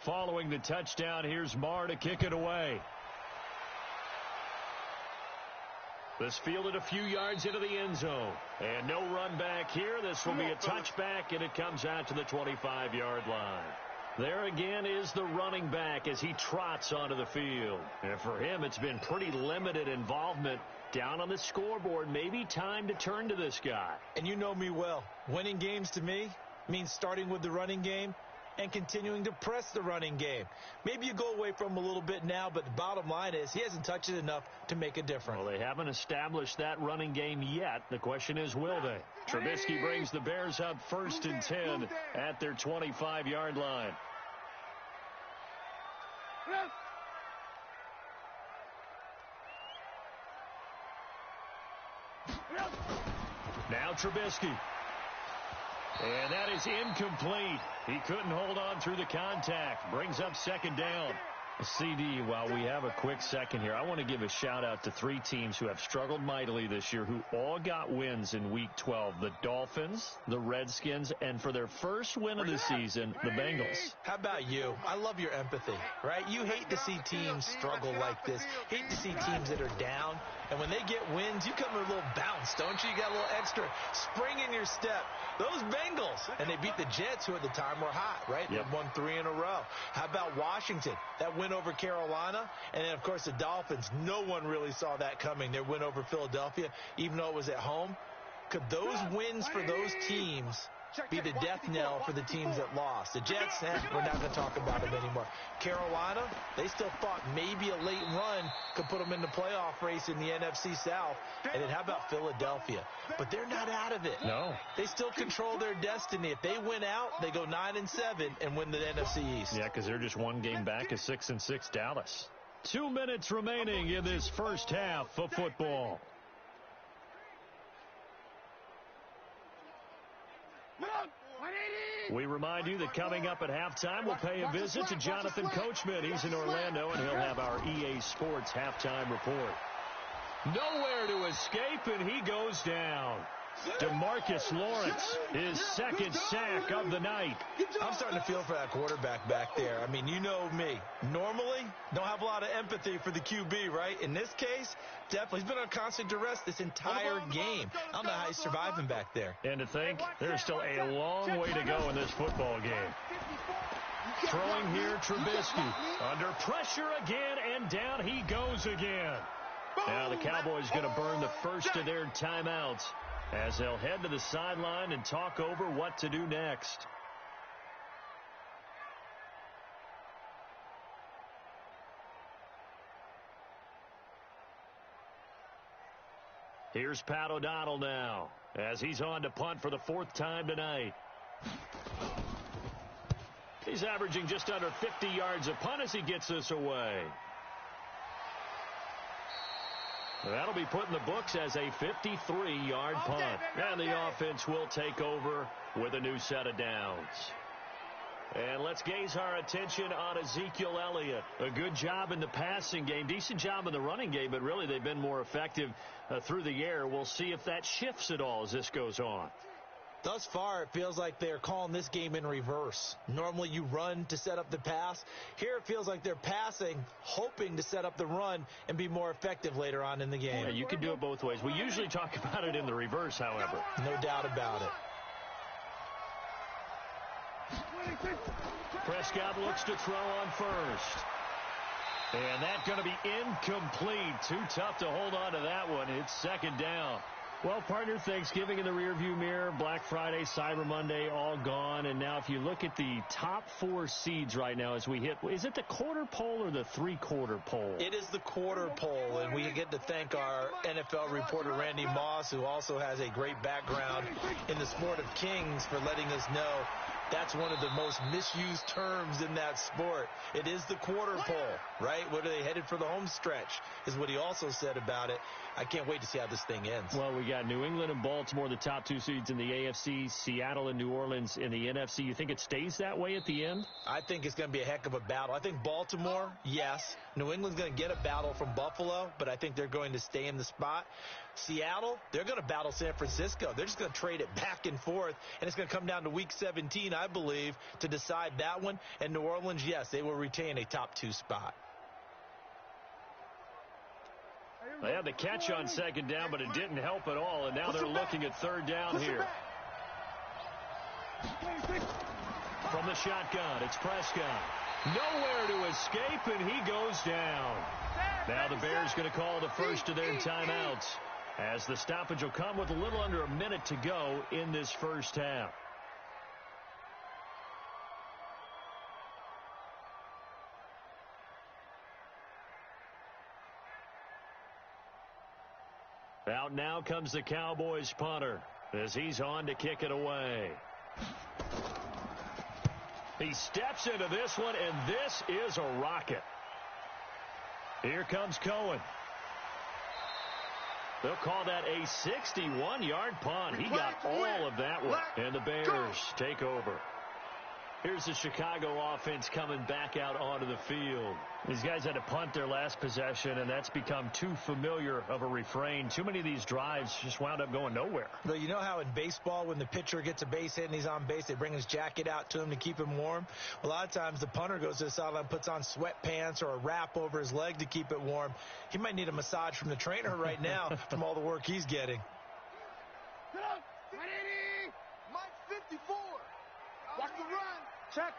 Following the touchdown, here's Marr to kick it away. This fielded a few yards into the end zone. And no run back here. This will be a touchback, and it comes out to the 25-yard line. There again is the running back as he trots onto the field. And for him, it's been pretty limited involvement down on the scoreboard. Maybe time to turn to this guy. And you know me well. Winning games to me means starting with the running game and continuing to press the running game. Maybe you go away from him a little bit now, but the bottom line is he hasn't touched it enough to make a difference. Well, they haven't established that running game yet. The question is, will they? Trubisky brings the Bears up 1st and 10 at their 25-yard line. Now Trubisky. And that is incomplete. He couldn't hold on through the contact. Brings up 2nd down. CD, while we have a quick second here, I want to give a shout-out to 3 teams who have struggled mightily this year, who all got wins in Week 12. The Dolphins, the Redskins, and for their first win of the season, the Bengals. How about you? I love your empathy, right? You hate to see teams struggle like this. Hate to see teams that are down. And when they get wins, you come with a little bounce, don't you? You got a little extra spring in your step. Those Bengals, and they beat the Jets, who at the time were hot, right? Yep. They won 3 in a row. How about Washington? That win over Carolina. And then, of course, the Dolphins. No one really saw that coming. Their win over Philadelphia, even though it was at home. Could those wins for those teams be the death knell for the teams that lost? The Jets, we're not going to talk about them anymore. Carolina, they still thought maybe a late run could put them in the playoff race in the NFC South. And then how about Philadelphia? But they're not out of it. No. They still control their destiny. If they win out, they go 9-7 and win the NFC East. Yeah, because they're just one game back at 6-6 Dallas. 2 minutes remaining in this first half of football. We remind you that coming up at halftime, we'll pay a visit to Jonathan Coachman. He's in Orlando, and he'll have our EA Sports halftime report. Nowhere to escape, and he goes down. DeMarcus Lawrence, his 2nd sack of the night. I'm starting to feel for that quarterback back there. I mean, you know me. Normally, don't have a lot of empathy for the QB, right? In this case, definitely. He's been on constant duress this entire game. I don't know how he's surviving back there. And to think, there's still a long way to go in this football game. Throwing here, Trubisky. Under pressure again, and down he goes again. Now the Cowboys going to burn the first of their timeouts as they'll head to the sideline and talk over what to do next. Here's Pat O'Donnell now as he's on to punt for the 4th time tonight. He's averaging just under 50 yards a punt as he gets this away. That'll be put in the books as a 53-yard punt. And the offense will take over with a new set of downs. And let's gaze our attention on Ezekiel Elliott. A good job in the passing game, decent job in the running game, but really they've been more effective through the air. We'll see if that shifts at all as this goes on. Thus far, it feels like they're calling this game in reverse. Normally you run to set up the pass. Here it feels like they're passing, hoping to set up the run and be more effective later on in the game. Yeah, you can do it both ways. We usually talk about it in the reverse, however. No doubt about it. Prescott looks to throw on first. And that's going to be incomplete. Too tough to hold on to that one. It's 2nd down. Well, partner, Thanksgiving in the rearview mirror, Black Friday, Cyber Monday, all gone. And now if you look at the top 4 seeds right now as we hit, is it the quarter pole or the 3/4 pole? It is the quarter pole, and we get to thank our NFL reporter, Randy Moss, who also has a great background in the sport of kings, for letting us know that's one of the most misused terms in that sport. It is the quarter pole, right? What are they headed for the home stretch is what he also said about it. I can't wait to see how this thing ends. Well, we got New England and Baltimore, the top 2 seeds in the AFC, Seattle and New Orleans in the NFC. You think it stays that way at the end? I think it's going to be a heck of a battle. I think Baltimore, yes. New England's going to get a battle from Buffalo, but I think they're going to stay in the spot. Seattle, they're going to battle San Francisco. They're just going to trade it back and forth, and it's going to come down to Week 17, I believe, to decide that one. And New Orleans, yes, they will retain a top 2 spot. They had the catch on 2nd down, but it didn't help at all, and now they're looking at 3rd down here. From the shotgun, it's Prescott. Nowhere to escape, and he goes down. Now the Bears going to call the first of their timeouts, as the stoppage will come with a little under a minute to go in this first half. Out now comes the Cowboys punter as he's on to kick it away. He steps into this one, and this is a rocket. Here comes Cohen. They'll call that a 61-yard punt. He got all of that one, and the Bears take over. Here's the Chicago offense coming back out onto the field. These guys had to punt their last possession, and that's become too familiar of a refrain. Too many of these drives just wound up going nowhere. Well, you know how in baseball, when the pitcher gets a base hit and he's on base, they bring his jacket out to him to keep him warm? A lot of times the punter goes to the sideline, puts on sweatpants or a wrap over his leg to keep it warm. He might need a massage from the trainer right now from all the work he's getting. Get up! 180! Mike 54! Watch the run! Check!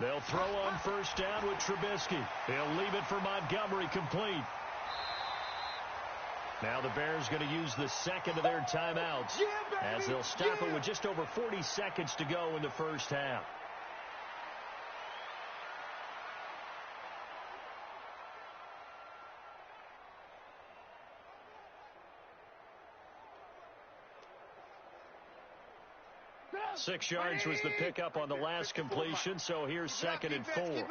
They'll throw on first down with Trubisky. He'll leave it for Montgomery, complete. Now the Bears going to use the second of their timeouts, as they'll stop it with just over 40 seconds to go in the first half. Six yards was the pickup on the last completion, so here's 2nd and 4.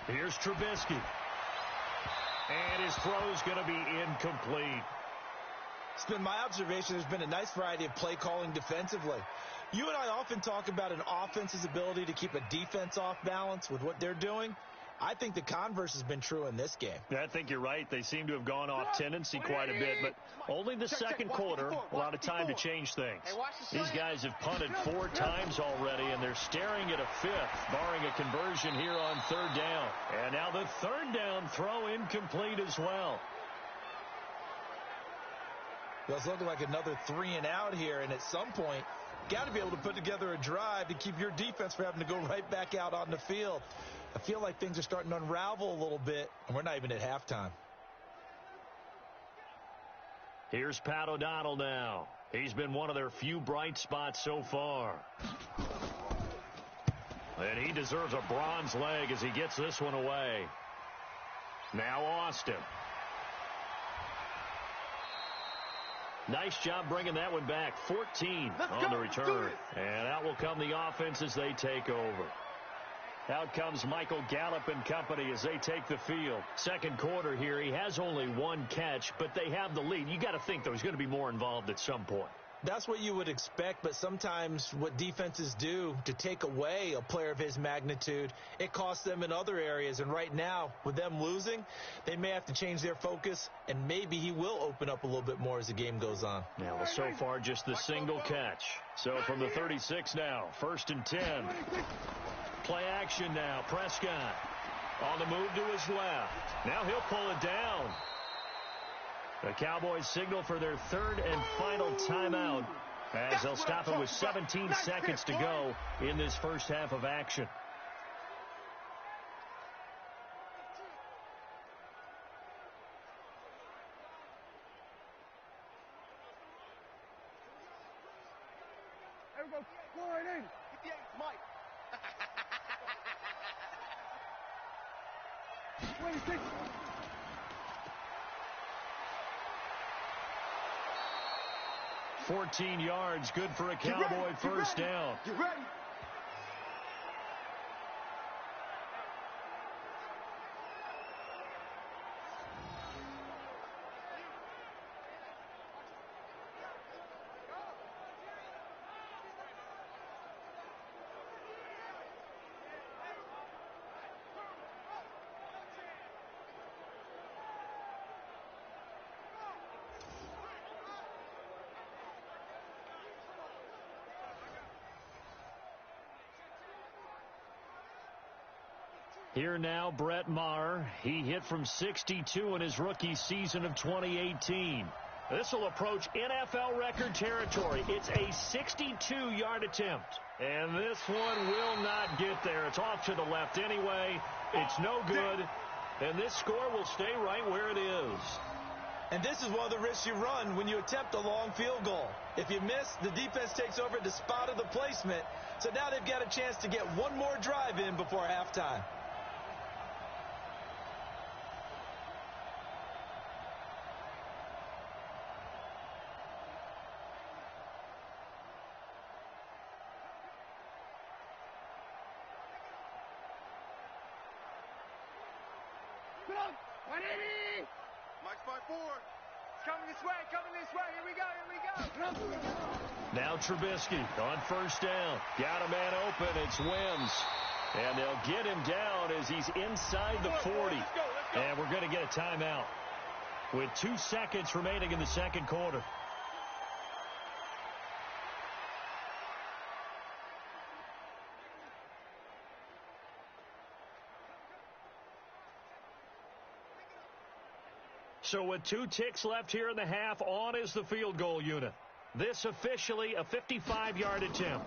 Here's Trubisky. And his throw's going to be incomplete. It's been my observation there's been a nice variety of play calling defensively. You and I often talk about an offense's ability to keep a defense off balance with what they're doing. I think the converse has been true in this game. I think you're right. They seem to have gone off tendency quite a bit, but only the second quarter, a lot of time to change things. These guys have punted 4 times already, and they're staring at a 5th, barring a conversion here on 3rd down. And now the 3rd down throw incomplete as well. Well, it's looking like another 3 and out here, and at some point, got to be able to put together a drive to keep your defense from having to go right back out on the field. I feel like things are starting to unravel a little bit, and we're not even at halftime. Here's Pat O'Donnell now. He's been one of their few bright spots so far. And he deserves a bronze leg as he gets this one away. Now Austin. Nice job bringing that one back. 14 on the return. And out will come the offense as they take over. Out comes Michael Gallup and company as they take the field. Second quarter here, he has only one catch, but they have the lead. You got to think there's going to be more involved at some point. That's what you would expect, but sometimes what defenses do to take away a player of his magnitude, it costs them in other areas. And right now, with them losing, they may have to change their focus, and maybe he will open up a little bit more as the game goes on. Yeah, well, so far just the single catch. So from the 36 now, 1st and 10. Play action now. Prescott on the move to his left. Now he'll pull it down. The Cowboys signal for their third and final timeout as they'll stop it with 17 seconds to go in this first half of action. There we go. 480. 58, Mike. 26. 14 yards, good for a Cowboy first down. Get ready. Here now, Brett Maher. He hit from 62 in his rookie season of 2018. This will approach NFL record territory. It's a 62-yard attempt. And this one will not get there. It's off to the left anyway. It's no good. And this score will stay right where it is. And this is one of the risks you run when you attempt a long field goal. If you miss, the defense takes over the spot of the placement. So now they've got a chance to get one more drive in before halftime. Come on. 180. Mike's by 4. It's coming this way. Here we go. Now Trubisky on first down. Got a man open. It's Wims. And they'll get him down as he's inside the 40. Let's go. And we're going to get a timeout with 2 seconds remaining in the second quarter. So with 2 ticks left here in the half, on is the field goal unit. This officially a 55-yard attempt.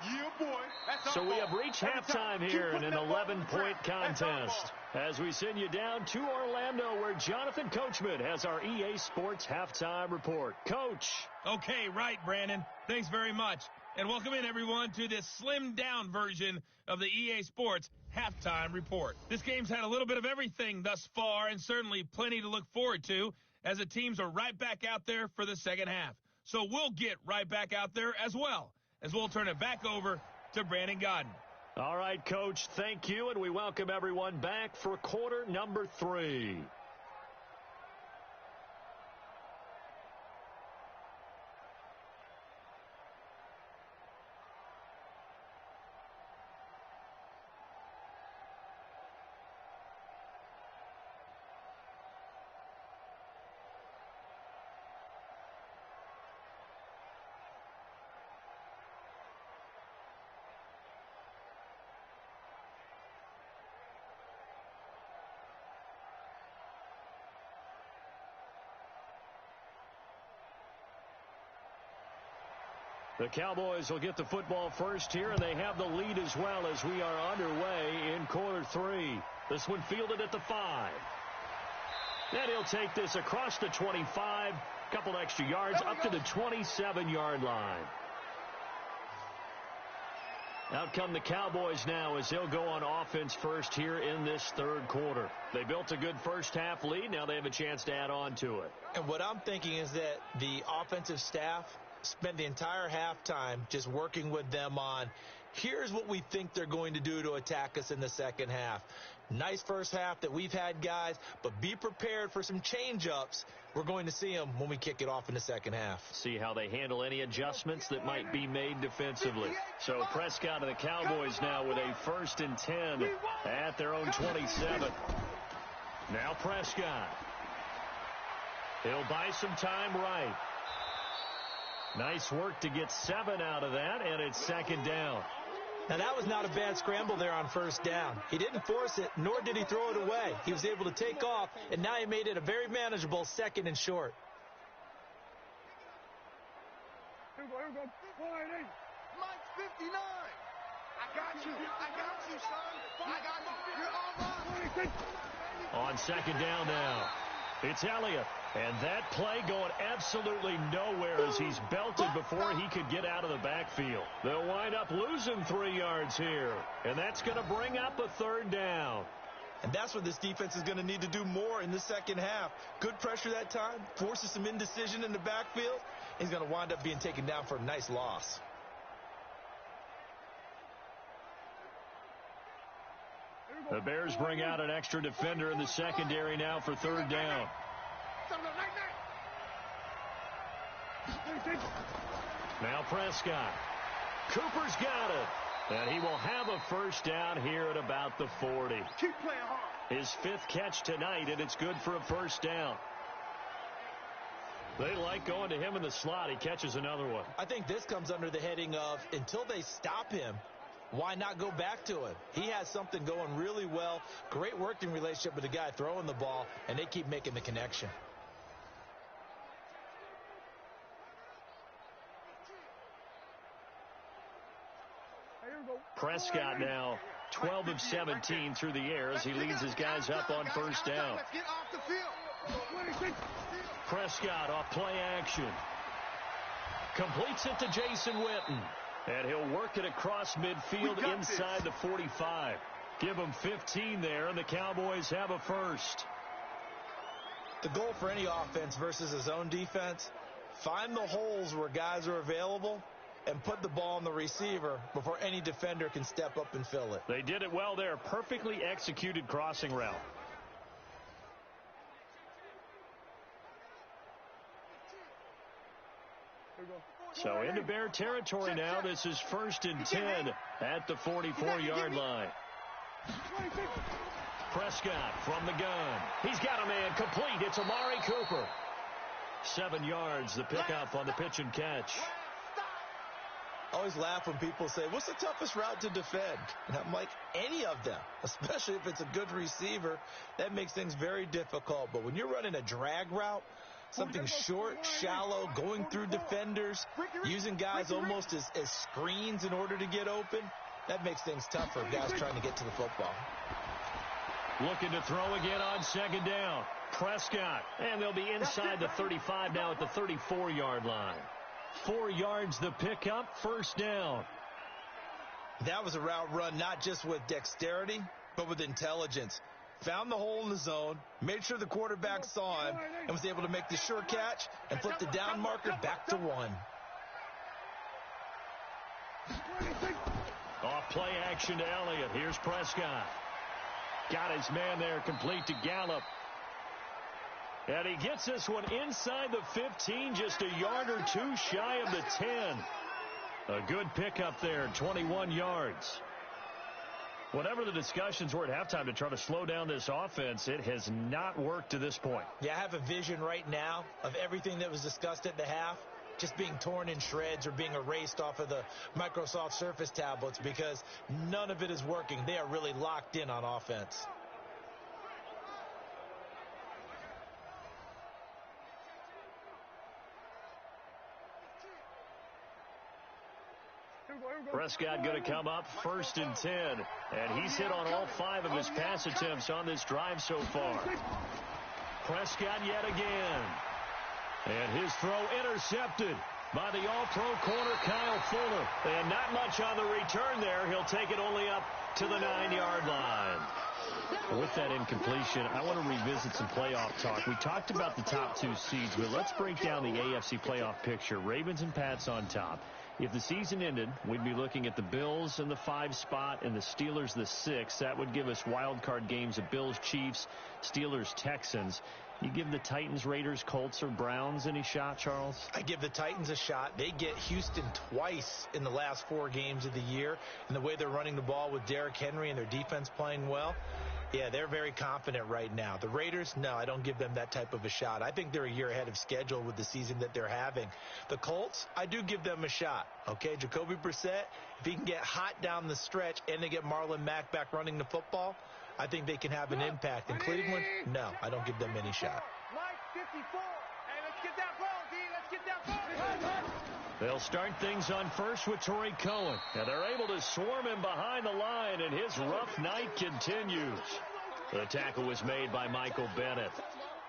Yeah, boy. That's So we have reached halftime here in an 11-point contest as we send you down to Orlando where Jonathan Coachman has our EA Sports halftime report. Coach. Okay, right, Brandon. Thanks very much. And welcome in, everyone, to this slimmed-down version of the EA Sports halftime report. This game's had a little bit of everything thus far and certainly plenty to look forward to as the teams are right back out there for the second half. So we'll get right back out there as well as we'll turn it back over to Brandon Godden. All right, Coach, thank you, and we welcome everyone back for quarter number 3. The Cowboys will get the football first here, and they have the lead as well as we are underway in quarter 3. This one fielded at the 5. And he'll take this across the 25, a couple extra yards up to the 27-yard line. Out come the Cowboys now as they'll go on offense first here in this third quarter. They built a good first-half lead. Now they have a chance to add on to it. And what I'm thinking is that the offensive staff spent the entire halftime just working with them on, here's what we think they're going to do to attack us in the second half. Nice first half that we've had, guys, but be prepared for some change-ups. We're going to see them when we kick it off in the second half. See how they handle any adjustments that might be made defensively. So Prescott and the Cowboys now with a 1st and 10 at their own 27. Now Prescott. He'll buy some time right. Nice work to get 7 out of that, and it's 2nd down. Now, that was not a bad scramble there on 1st down. He didn't force it, nor did he throw it away. He was able to take off, and now he made it a very manageable 2nd and short. Here we go. Mike 59. I got you, son. I got you. You're all mine. On 2nd down now, it's Elliott. And that play going absolutely nowhere as he's belted before he could get out of the backfield. They'll wind up losing 3 yards here. And that's going to bring up a 3rd down. And that's what this defense is going to need to do more in the second half. Good pressure that time, forces some indecision in the backfield. He's going to wind up being taken down for a nice loss. The Bears bring out an extra defender in the secondary now for 3rd down. Now Prescott. Cooper's got it. And he will have a 1st down here at about the 40. Keep playing hard. His 5th catch tonight, and it's good for a 1st down. They like going to him in the slot. He catches another one. I think this comes under the heading of, until they stop him, why not go back to him? He has something going really well. Great working relationship with the guy throwing the ball, and they keep making the connection. Prescott now 12 of 17 through the air as he leads his guys up on 1st down. Let's get off the field. Prescott off play action. Completes it to Jason Witten. And he'll work it across midfield inside the 45. Give him 15 there, and the Cowboys have a 1st. The goal for any offense versus a zone defense, find the holes where guys are available and put the ball on the receiver before any defender can step up and fill it. They did it well there. Perfectly executed crossing route. So into Bear territory now. This is 1st and 10 at the 44-yard line. Prescott from the gun. He's got a man complete. It's Amari Cooper. 7 yards, the pickup on the pitch and catch. I always laugh when people say, what's the toughest route to defend? And I'm like, any of them, especially if it's a good receiver. That makes things very difficult. But when you're running a drag route, something short, shallow, going through defenders, using guys almost as screens in order to get open, that makes things tough for guys trying to get to the football. Looking to throw again on 2nd down. Prescott. And they'll be inside the 35 now at the 34-yard line. 4 yards the pickup, 1st down. That was a route run not just with dexterity, but with intelligence. Found the hole in the zone, made sure the quarterback saw him, and was able to make the sure catch and flip the down marker back to 1. Off play action to Elliott. Here's Prescott. Got his man there, complete to Gallup. And he gets this one inside the 15, just a yard or 2 shy of the 10. A good pickup there, 21 yards. Whatever the discussions were at halftime to try to slow down this offense, it has not worked to this point. Yeah, I have a vision right now of everything that was discussed at the half just being torn in shreds or being erased off of the Microsoft Surface tablets because none of it is working. They are really locked in on offense. Prescott going to come up 1st and 10. And he's hit on all 5 of his pass attempts on this drive so far. Prescott yet again. And his throw intercepted by the all-pro corner Kyle Fuller. And not much on the return there. He'll take it only up to the 9-yard line. With that incompletion, I want to revisit some playoff talk. We talked about the top 2 seeds, but let's break down the AFC playoff picture. Ravens and Pats on top. If the season ended, we'd be looking at the Bills in the 5 spot and the Steelers the 6. That would give us wild card games of Bills, Chiefs, Steelers, Texans. You give the Titans, Raiders, Colts, or Browns any shot, Charles? I give the Titans a shot. They get Houston twice in the last 4 games of the year. And the way they're running the ball with Derrick Henry and their defense playing well, yeah, they're very confident right now. The Raiders, no, I don't give them that type of a shot. I think they're a year ahead of schedule with the season that they're having. The Colts, I do give them a shot. Okay, Jacoby Brissett, if he can get hot down the stretch and they get Marlon Mack back running the football, I think they can have an impact. In Cleveland, no, I don't give them any shot. Mike 54. Hey, let's get that ball, D. Let's get that ball. They'll start things on first with Tariq Cohen. And they're able to swarm him behind the line, and his rough night continues. The tackle was made by Michael Bennett.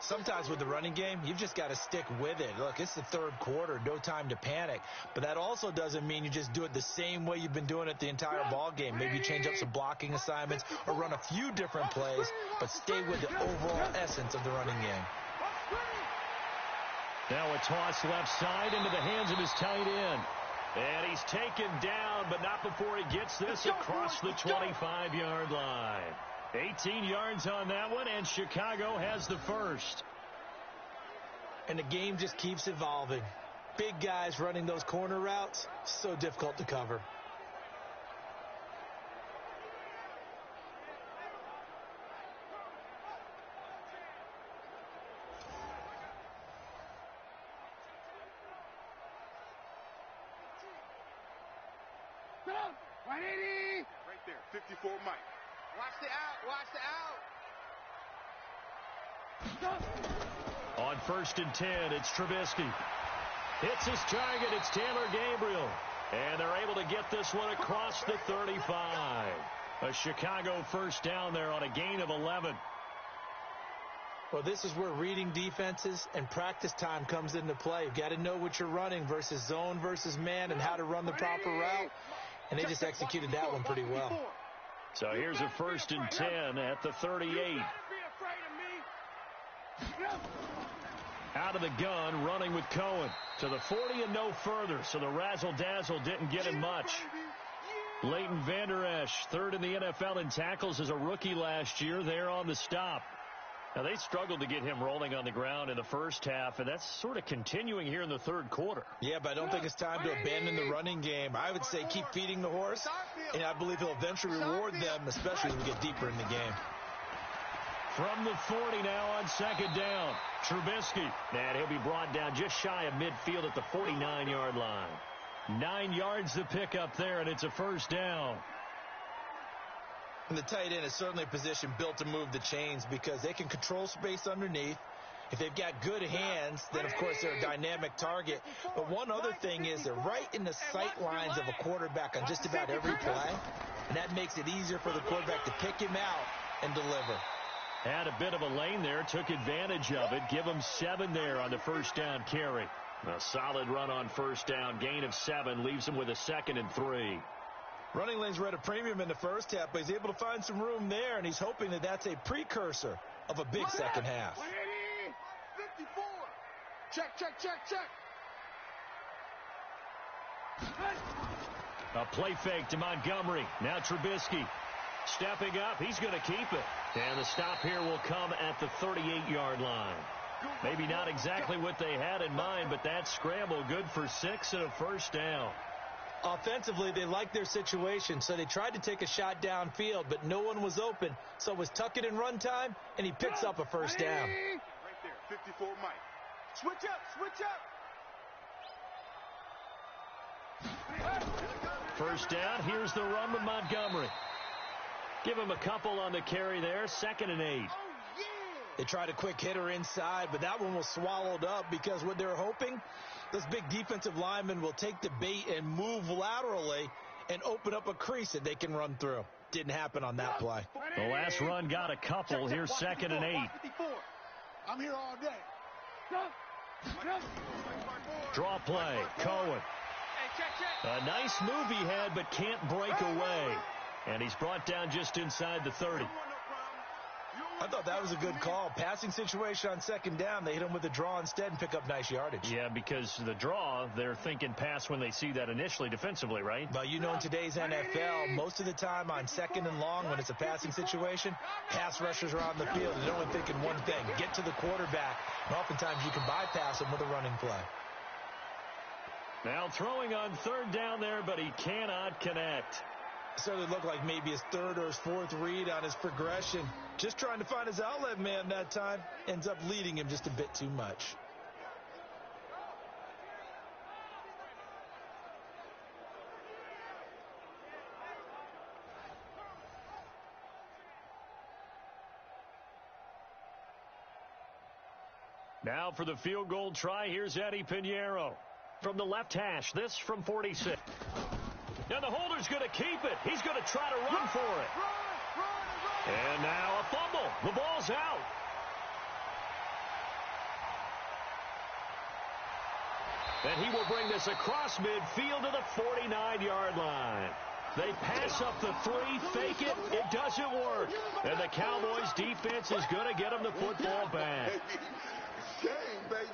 Sometimes with the running game, you've just got to stick with it. Look, it's the 3rd quarter, no time to panic. But that also doesn't mean you just do it the same way you've been doing it the entire ball game. Maybe change up some blocking assignments or run a few different plays, but stay with the overall essence of the running game. Now a toss left side into the hands of his tight end. And he's taken down, but not before he gets this across the 25-yard line. 18 yards on that one, and Chicago has the first. And the game just keeps evolving. Big guys running those corner routes, so difficult to cover. Right there, 54 Mike. Watch the out, watch the out. On 1st and 10, it's Trubisky. Hits his target, it's Taylor Gabriel. And they're able to get this one across the 35. A Chicago first down there on a gain of 11. Well, this is where reading defenses and practice time comes into play. You've got to know what you're running versus zone versus man and how to run the proper route. And they just executed that one pretty well. So here's a 1st and 10 at the 38. Out of the gun, running with Cohen to the 40 and no further. So the razzle-dazzle didn't get him much. Leighton Vander Esch, 3rd in the NFL in tackles as a rookie last year. There on the stop. Now, they struggled to get him rolling on the ground in the first half, and that's sort of continuing here in the 3rd quarter. Yeah, but I don't think it's time to abandon the running game. I would say keep feeding the horse, and I believe he'll eventually reward them, especially as we get deeper in the game. From the 40 now on 2nd down, Trubisky. And he'll be brought down just shy of midfield at the 49-yard line. 9 yards to pick up there, and it's a 1st down. And the tight end is certainly a position built to move the chains because they can control space underneath. If they've got good hands, then, of course, they're a dynamic target. But one other thing is they're right in the sight lines of a quarterback on just about every play. And that makes it easier for the quarterback to pick him out and deliver. Had a bit of a lane there, took advantage of it. Give him 7 there on the 1st down carry. A solid run on 1st down, gain of 7, leaves him with a 2nd and 3. Running lanes were at a premium in the first half, but he's able to find some room there, and he's hoping that that's a precursor of a big second half. 54. Check. A play fake to Montgomery. Now Trubisky stepping up. He's going to keep it. And the stop here will come at the 38-yard line. Maybe not exactly what they had in mind, but that scramble good for 6 and a 1st down. Offensively, they liked their situation, so they tried to take a shot downfield, but no one was open. So it was tuck it in run time, and he picks up a 1st down. Right there, 54 Mike. Switch up. 1st down, here's the run with Montgomery. Give him a couple on the carry there, 2nd and 8. They tried a quick hitter inside, but that one was swallowed up because what they're hoping, those big defensive linemen will take the bait and move laterally and open up a crease that they can run through. Didn't happen on that play. The last run got a couple. Here's 2nd and 8. I'm here all day. Draw play, Cohen. A nice move he had, but can't break away. And he's brought down just inside the 30. I thought that was a good call. Passing situation on second down. They hit him with a draw instead and pick up nice yardage. Yeah, because the draw, they're thinking pass when they see that initially defensively, right? Well, you know, in today's NFL, most of the time on second and long, when it's a passing situation, pass rushers are on the field and they're only thinking one thing, get to the quarterback. And oftentimes you can bypass him with a running play. Now throwing on third down there, but he cannot connect. Certainly looked like maybe his third or his fourth read on his progression. Just trying to find his outlet man that time. Ends up leading him just a bit too much. Now for the field goal try, here's Eddie Pinheiro. From the left hash, this from 46. And the holder's going to keep it. He's going to try to run for it. And now a fumble. The ball's out. And he will bring this across midfield to the 49-yard line. They pass up the 3, fake it. It doesn't work. And the Cowboys defense is going to get them the football back. Game, baby.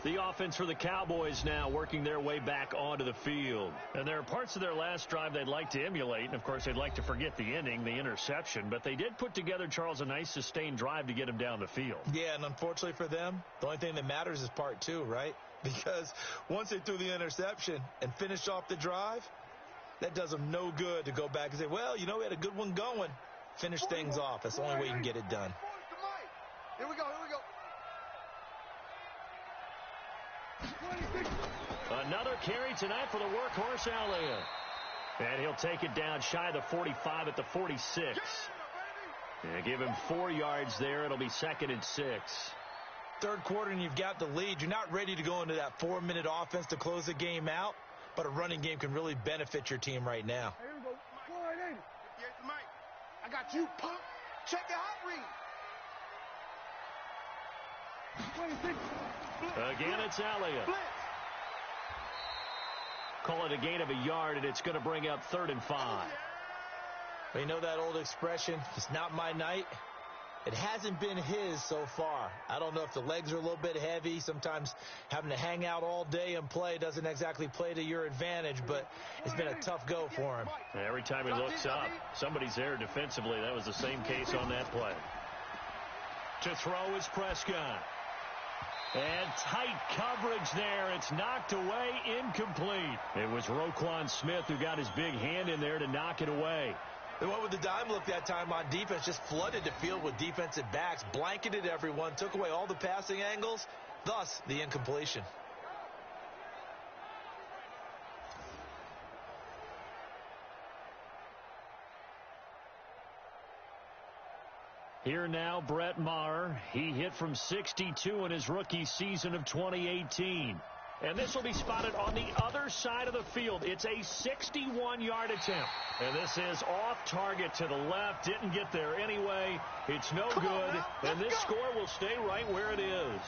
The offense for the Cowboys now working their way back onto the field. And there are parts of their last drive they'd like to emulate. And, of course, they'd like to forget the ending, the interception. But they did put together, Charles, a nice sustained drive to get him down the field. Yeah, and unfortunately for them, the only thing that matters is part 2, right? Because once they threw the interception and finished off the drive, that does them no good to go back and say, well, you know, we had a good one going. Finish things off. That's the only way you can get it done. Here we go, here we go. Another carry tonight for the workhorse Elliott. And he'll take it down shy of the 45 at the 46. Yeah, give him 4 yards there. It'll be 2nd and 6. Third quarter and you've got the lead. You're not ready to go into that 4-minute offense to close the game out, but a running game can really benefit your team right now. Here we go. 480. Mike. I got you, punk. Check the hot read. Again, it's Elliott. Call it a gain of a yard, and it's going to bring up 3rd and 5. But you know that old expression, it's not my night? It hasn't been his so far. I don't know if the legs are a little bit heavy. Sometimes having to hang out all day and play doesn't exactly play to your advantage, but it's been a tough go for him. Every time he looks up, somebody's there defensively. That was the same case on that play. To throw is Prescott. And tight coverage there. It's knocked away, incomplete. It was Roquan Smith who got his big hand in there to knock it away. They went with the dime look that time on defense, just flooded the field with defensive backs, blanketed everyone, took away all the passing angles, thus the incompletion. Here now, Brett Maher. He hit from 62 in his rookie season of 2018. And this will be spotted on the other side of the field. It's a 61-yard attempt. And this is off target to the left. Didn't get there anyway. It's no good. And this score will stay right where it is.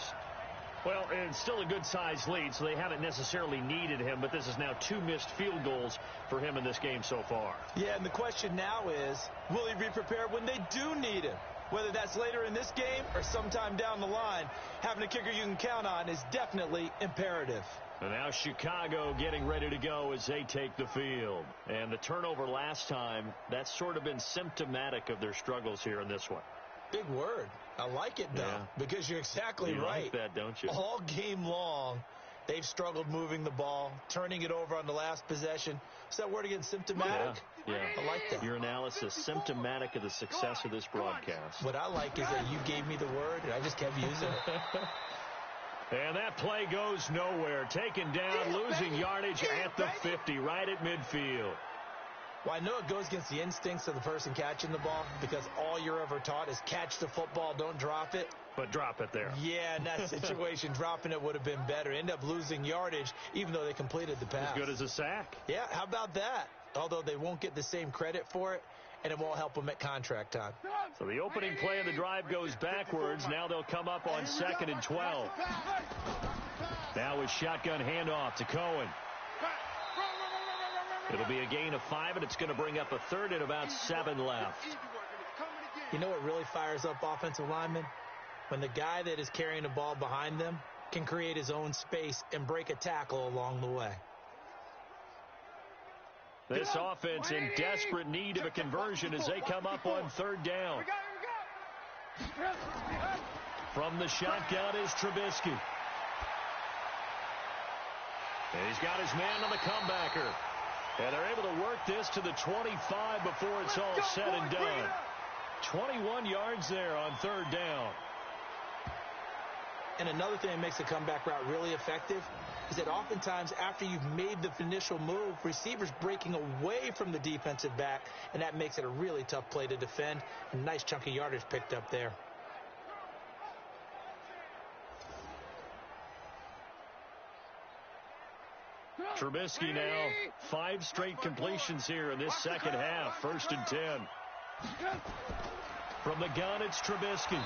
Well, it's still a good-sized lead, so they haven't necessarily needed him, but this is now 2 missed field goals for him in this game so far. Yeah, and the question now is, will he be prepared when they do need him? Whether that's later in this game or sometime down the line, having a kicker you can count on is definitely imperative. And now Chicago getting ready to go as they take the field. And the turnover last time, that's sort of been symptomatic of their struggles here in this one. Big word. I like it, though, because you're exactly right. You like that, don't you? All game long, they've struggled moving the ball, turning it over on the last possession. Is that word again, symptomatic? Yeah. I like that. Your analysis, symptomatic of the success of this broadcast. What I like is that you gave me the word, and I just kept using it. And that play goes nowhere. Taken down, losing yardage at the 50, right at midfield. Well, I know it goes against the instincts of the person catching the ball because all you're ever taught is catch the football, don't drop it. But drop it there. Yeah, in that situation, dropping it would have been better. End up losing yardage, even though they completed the pass. As good as a sack. Yeah, how about that? Although they won't get the same credit for it, and it won't help them at contract time. So the opening play of the drive goes backwards. Now they'll come up on 2nd and 12. Now a shotgun handoff to Cohen. It'll be a gain of 5, and it's going to bring up a 3rd and about 7 left. You know what really fires up offensive linemen? When the guy that is carrying the ball behind them can create his own space and break a tackle along the way. This offense in desperate need of a conversion as they come up on 3rd down. From the shotgun is Trubisky. And he's got his man on the comebacker. And they're able to work this to the 25 before it's all said and done. 21 yards there on 3rd down. And another thing that makes the comeback route really effective is that oftentimes after you've made the initial move, receivers breaking away from the defensive back, and that makes it a really tough play to defend. A nice chunk of yardage picked up there. Trubisky now 5 straight completions here in this second half. 1st and 10. From the gun, it's Trubisky.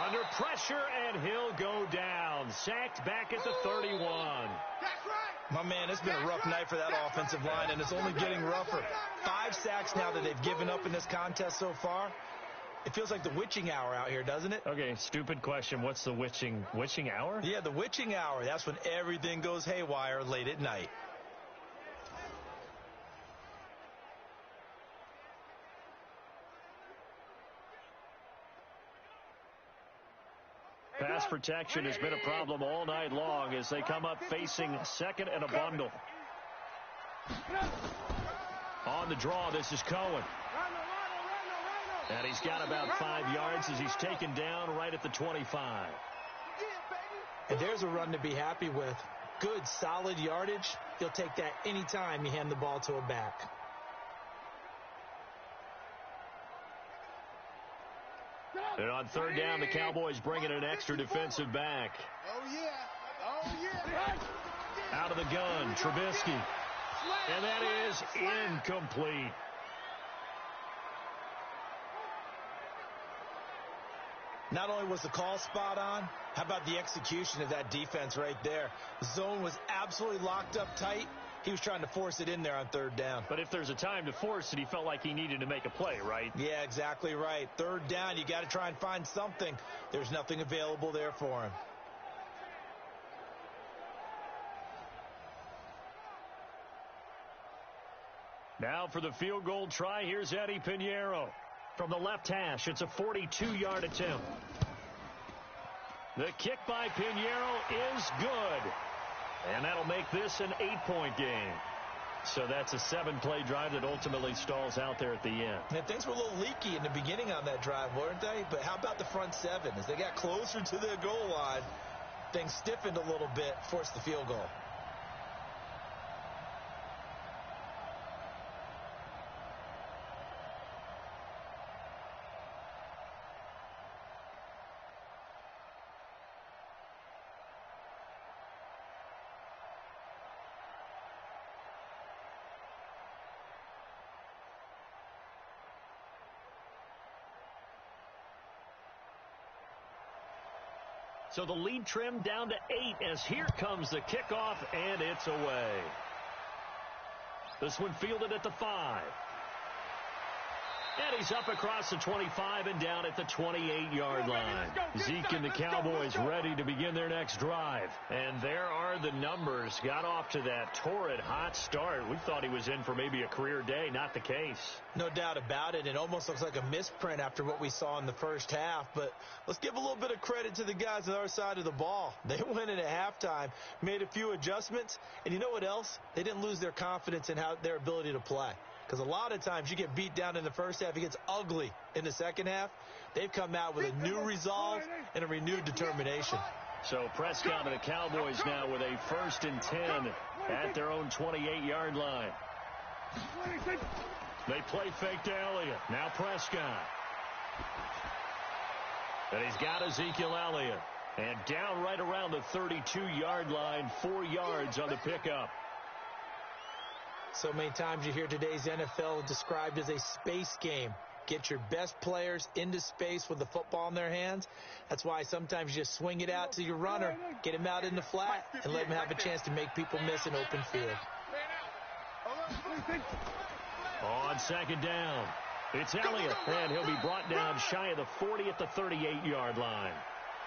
Under pressure, and he'll go down. Sacked back at the 31. My man, it's been a rough night for that offensive line, and it's only getting rougher. 5 sacks now that they've given up in this contest so far. It feels like the witching hour out here, doesn't it? Okay, stupid question. What's the witching hour? Yeah, the witching hour. That's when everything goes haywire late at night. Pass protection has been a problem all night long as they come up facing 2nd and a bundle. On the draw, this is Cohen. And he's got about 5 yards as he's taken down right at the 25. And there's a run to be happy with. Good, solid yardage. You'll take that anytime you hand the ball to a back. And on 3rd down, the Cowboys bring in an extra defensive back. Out of the gun, Trubisky. And that is incomplete. Not only was the call spot on, how about the execution of that defense right there? The zone was absolutely locked up tight. He was trying to force it in there on 3rd down. But if there's a time to force it, he felt like he needed to make a play, right? Yeah, exactly right. 3rd down, you got to try and find something. There's nothing available there for him. Now for the field goal try, here's Eddie Pinheiro. From the left hash, it's a 42-yard attempt. The kick by Pinheiro is good. And that'll make this an 8-point game. So that's a 7-play drive that ultimately stalls out there at the end. And things were a little leaky in the beginning on that drive, weren't they? But how about the front 7? As they got closer to the goal line, things stiffened a little bit, forced the field goal. So the lead trimmed down to 8 as here comes the kickoff, and it's away. This one fielded at the 5. And he's up across the 25 and down at the 28-yard line. Zeke and the Cowboys ready to begin their next drive. And there are the numbers. Got off to that torrid hot start. We thought he was in for maybe a career day. Not the case. No doubt about it. It almost looks like a misprint after what we saw in the first half. But let's give a little bit of credit to the guys on our side of the ball. They went in at halftime, made a few adjustments. And you know what else? They didn't lose their confidence in their ability to play. Because a lot of times you get beat down in the first half, it gets ugly in the second half. They've come out with a new resolve and a renewed determination. So Prescott and the Cowboys now with a 1st and 10 at their own 28-yard line. They play fake to Elliott. Now Prescott. And he's got Ezekiel Elliott. And down right around the 32-yard line, 4 yards on the pickup. So many times you hear today's NFL described as a space game. Get your best players into space with the football in their hands. That's why sometimes you just swing it out to your runner, get him out in the flat, and let him have a chance to make people miss an open field. On second down, it's Elliott, and he'll be brought down shy of the 40 at the 38-yard line.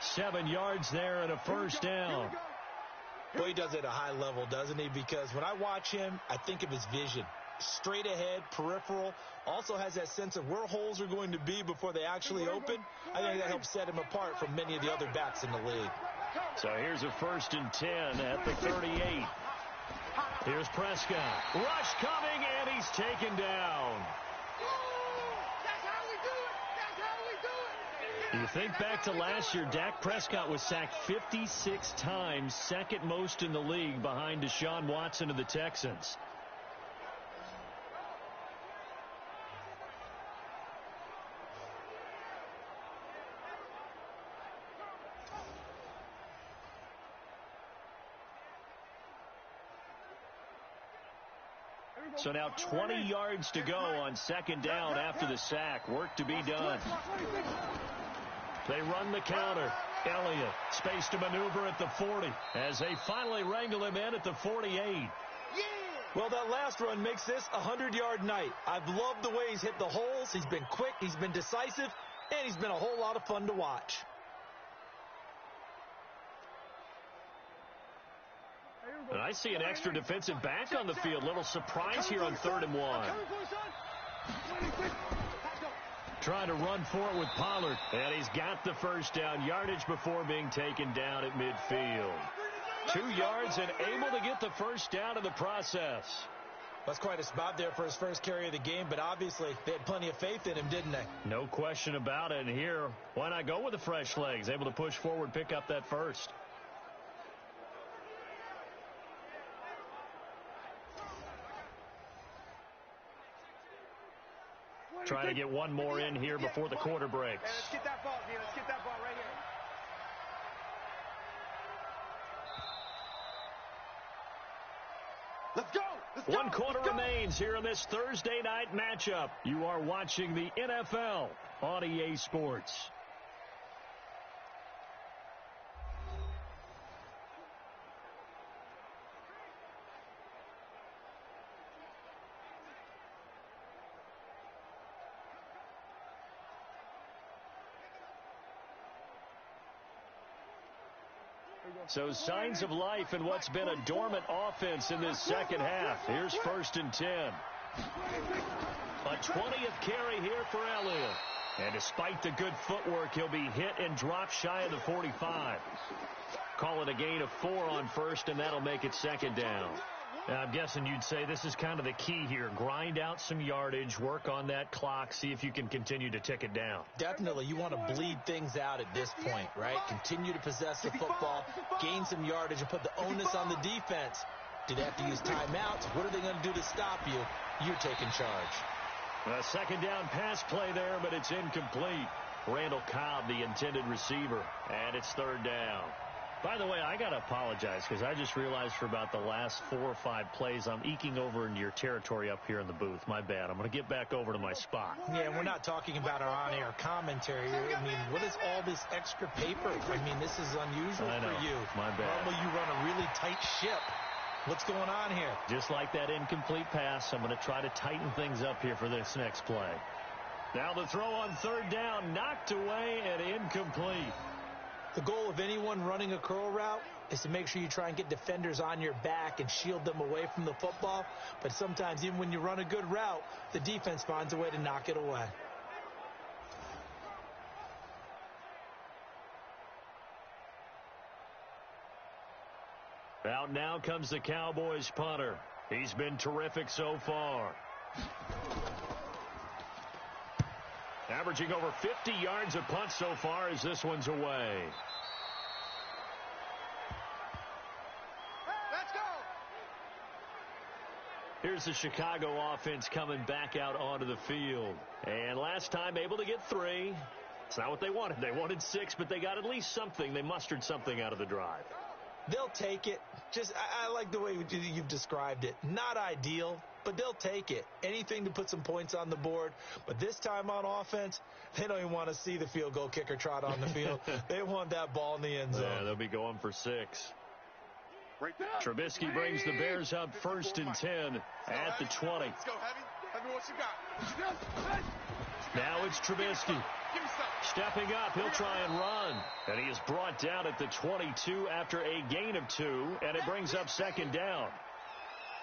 7 yards there and a first down. Well, he does it at a high level, doesn't he? Because when I watch him, I think of his vision. Straight ahead, peripheral, also has that sense of where holes are going to be before they actually open. I think that helps set him apart from many of the other backs in the league. So here's a 1st and 10 at the 38. Here's Prescott. Rush coming, and he's taken down. You think back to last year, Dak Prescott was sacked 56 times, second most in the league behind Deshaun Watson of the Texans. So now 20 yards to go on second down after the sack. Work to be done. They run the counter. Elliott, space to maneuver at the 40 as they finally wrangle him in at the 48. Well, that last run makes this a 100-yard night. I've loved the way he's hit the holes. He's been quick, he's been decisive, and he's been a whole lot of fun to watch. And I see an extra defensive back on the field. Little surprise here on 3rd and 1. Trying to run for it with Pollard. And he's got the first down. Yardage before being taken down at midfield. 2 yards and able to get the first down in the process. That's quite a spot there for his first carry of the game, but obviously they had plenty of faith in him, didn't they? No question about it. And here, why not go with the fresh legs? Able to push forward, pick up that first. Trying to get one more in here before the quarter breaks. Hey, let's get that ball, D. Let's get that ball right here. Let's go! Let's go! One quarter Let's go! remains here in this Thursday night matchup. You are watching the NFL on EA Sports. So signs of life in what's been a dormant offense in this second half. Here's 1st and 10. A 20th carry here for Elliott. And despite the good footwork, he'll be hit and dropped shy of the 45. Call it a gain of 4 on first, and that'll make it second down. I'm guessing you'd say this is kind of the key here. Grind out some yardage, work on that clock, see if you can continue to tick it down. Definitely. You want to bleed things out at this point, right? Continue to possess the football, gain some yardage, and put the onus on the defense. Do they have to use timeouts? What are they going to do to stop you? You're taking charge. A second down pass play there, but it's incomplete. Randall Cobb, the intended receiver, and it's 3rd down. By the way, I got to apologize because I just realized for about the last 4 or 5 plays, I'm eking over into your territory up here in the booth. My bad. I'm going to get back over to my spot. Yeah, we're not talking about our on-air commentary. I mean, what is all this extra paper? I mean, this is unusual for you. My bad. Normally you run a really tight ship. What's going on here? Just like that incomplete pass, I'm going to try to tighten things up here for this next play. Now the throw on 3rd down, knocked away and incomplete. The goal of anyone running a curl route is to make sure you try and get defenders on your back and shield them away from the football. But sometimes even when you run a good route, the defense finds a way to knock it away. Out now comes the Cowboys punter. He's been terrific so far. Averaging over 50 yards a punt so far as this one's away. Let's go! Here's the Chicago offense coming back out onto the field. And last time able to get 3. It's not what they wanted. They wanted 6, but they got at least something. They mustered something out of the drive. They'll take it. I like the way you've described it. Not ideal, but they'll take it. Anything to put some points on the board. But this time on offense, they don't even want to see the field goal kicker trot on the field. They want that ball in the end zone. Yeah, they'll be going for 6. Right there. Trubisky brings the Bears up 1st and 10 at the 20. Let's go, Heavy. Heavy, what you got? Now it's Trubisky. Stepping up, he'll try and run. And he is brought down at the 22 after a gain of 2, and it brings up 2nd down.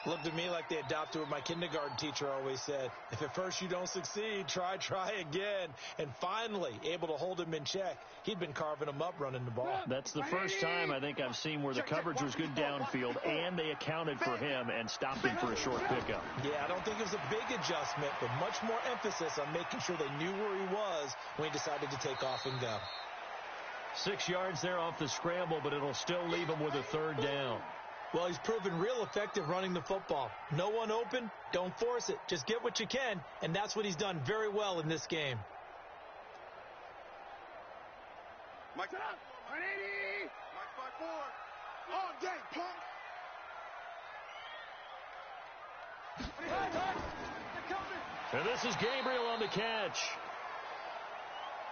Looked to me like they adopted what my kindergarten teacher always said. If at first you don't succeed, try again. And finally, able to hold him in check. He'd been carving him up running the ball. That's the first time I think I've seen where the coverage was good downfield, and they accounted for him and stopped him for a short pickup. Yeah, I don't think it was a big adjustment, but much more emphasis on making sure they knew where he was when he decided to take off and go. 6 yards there off the scramble, but it'll still leave him with a 3rd down. Well, he's proven real effective running the football. No one open, don't force it. Just get what you can, and that's what he's done very well in this game. Mike, 180. Mike 5-4. All day, punk. And this is Gabriel on the catch.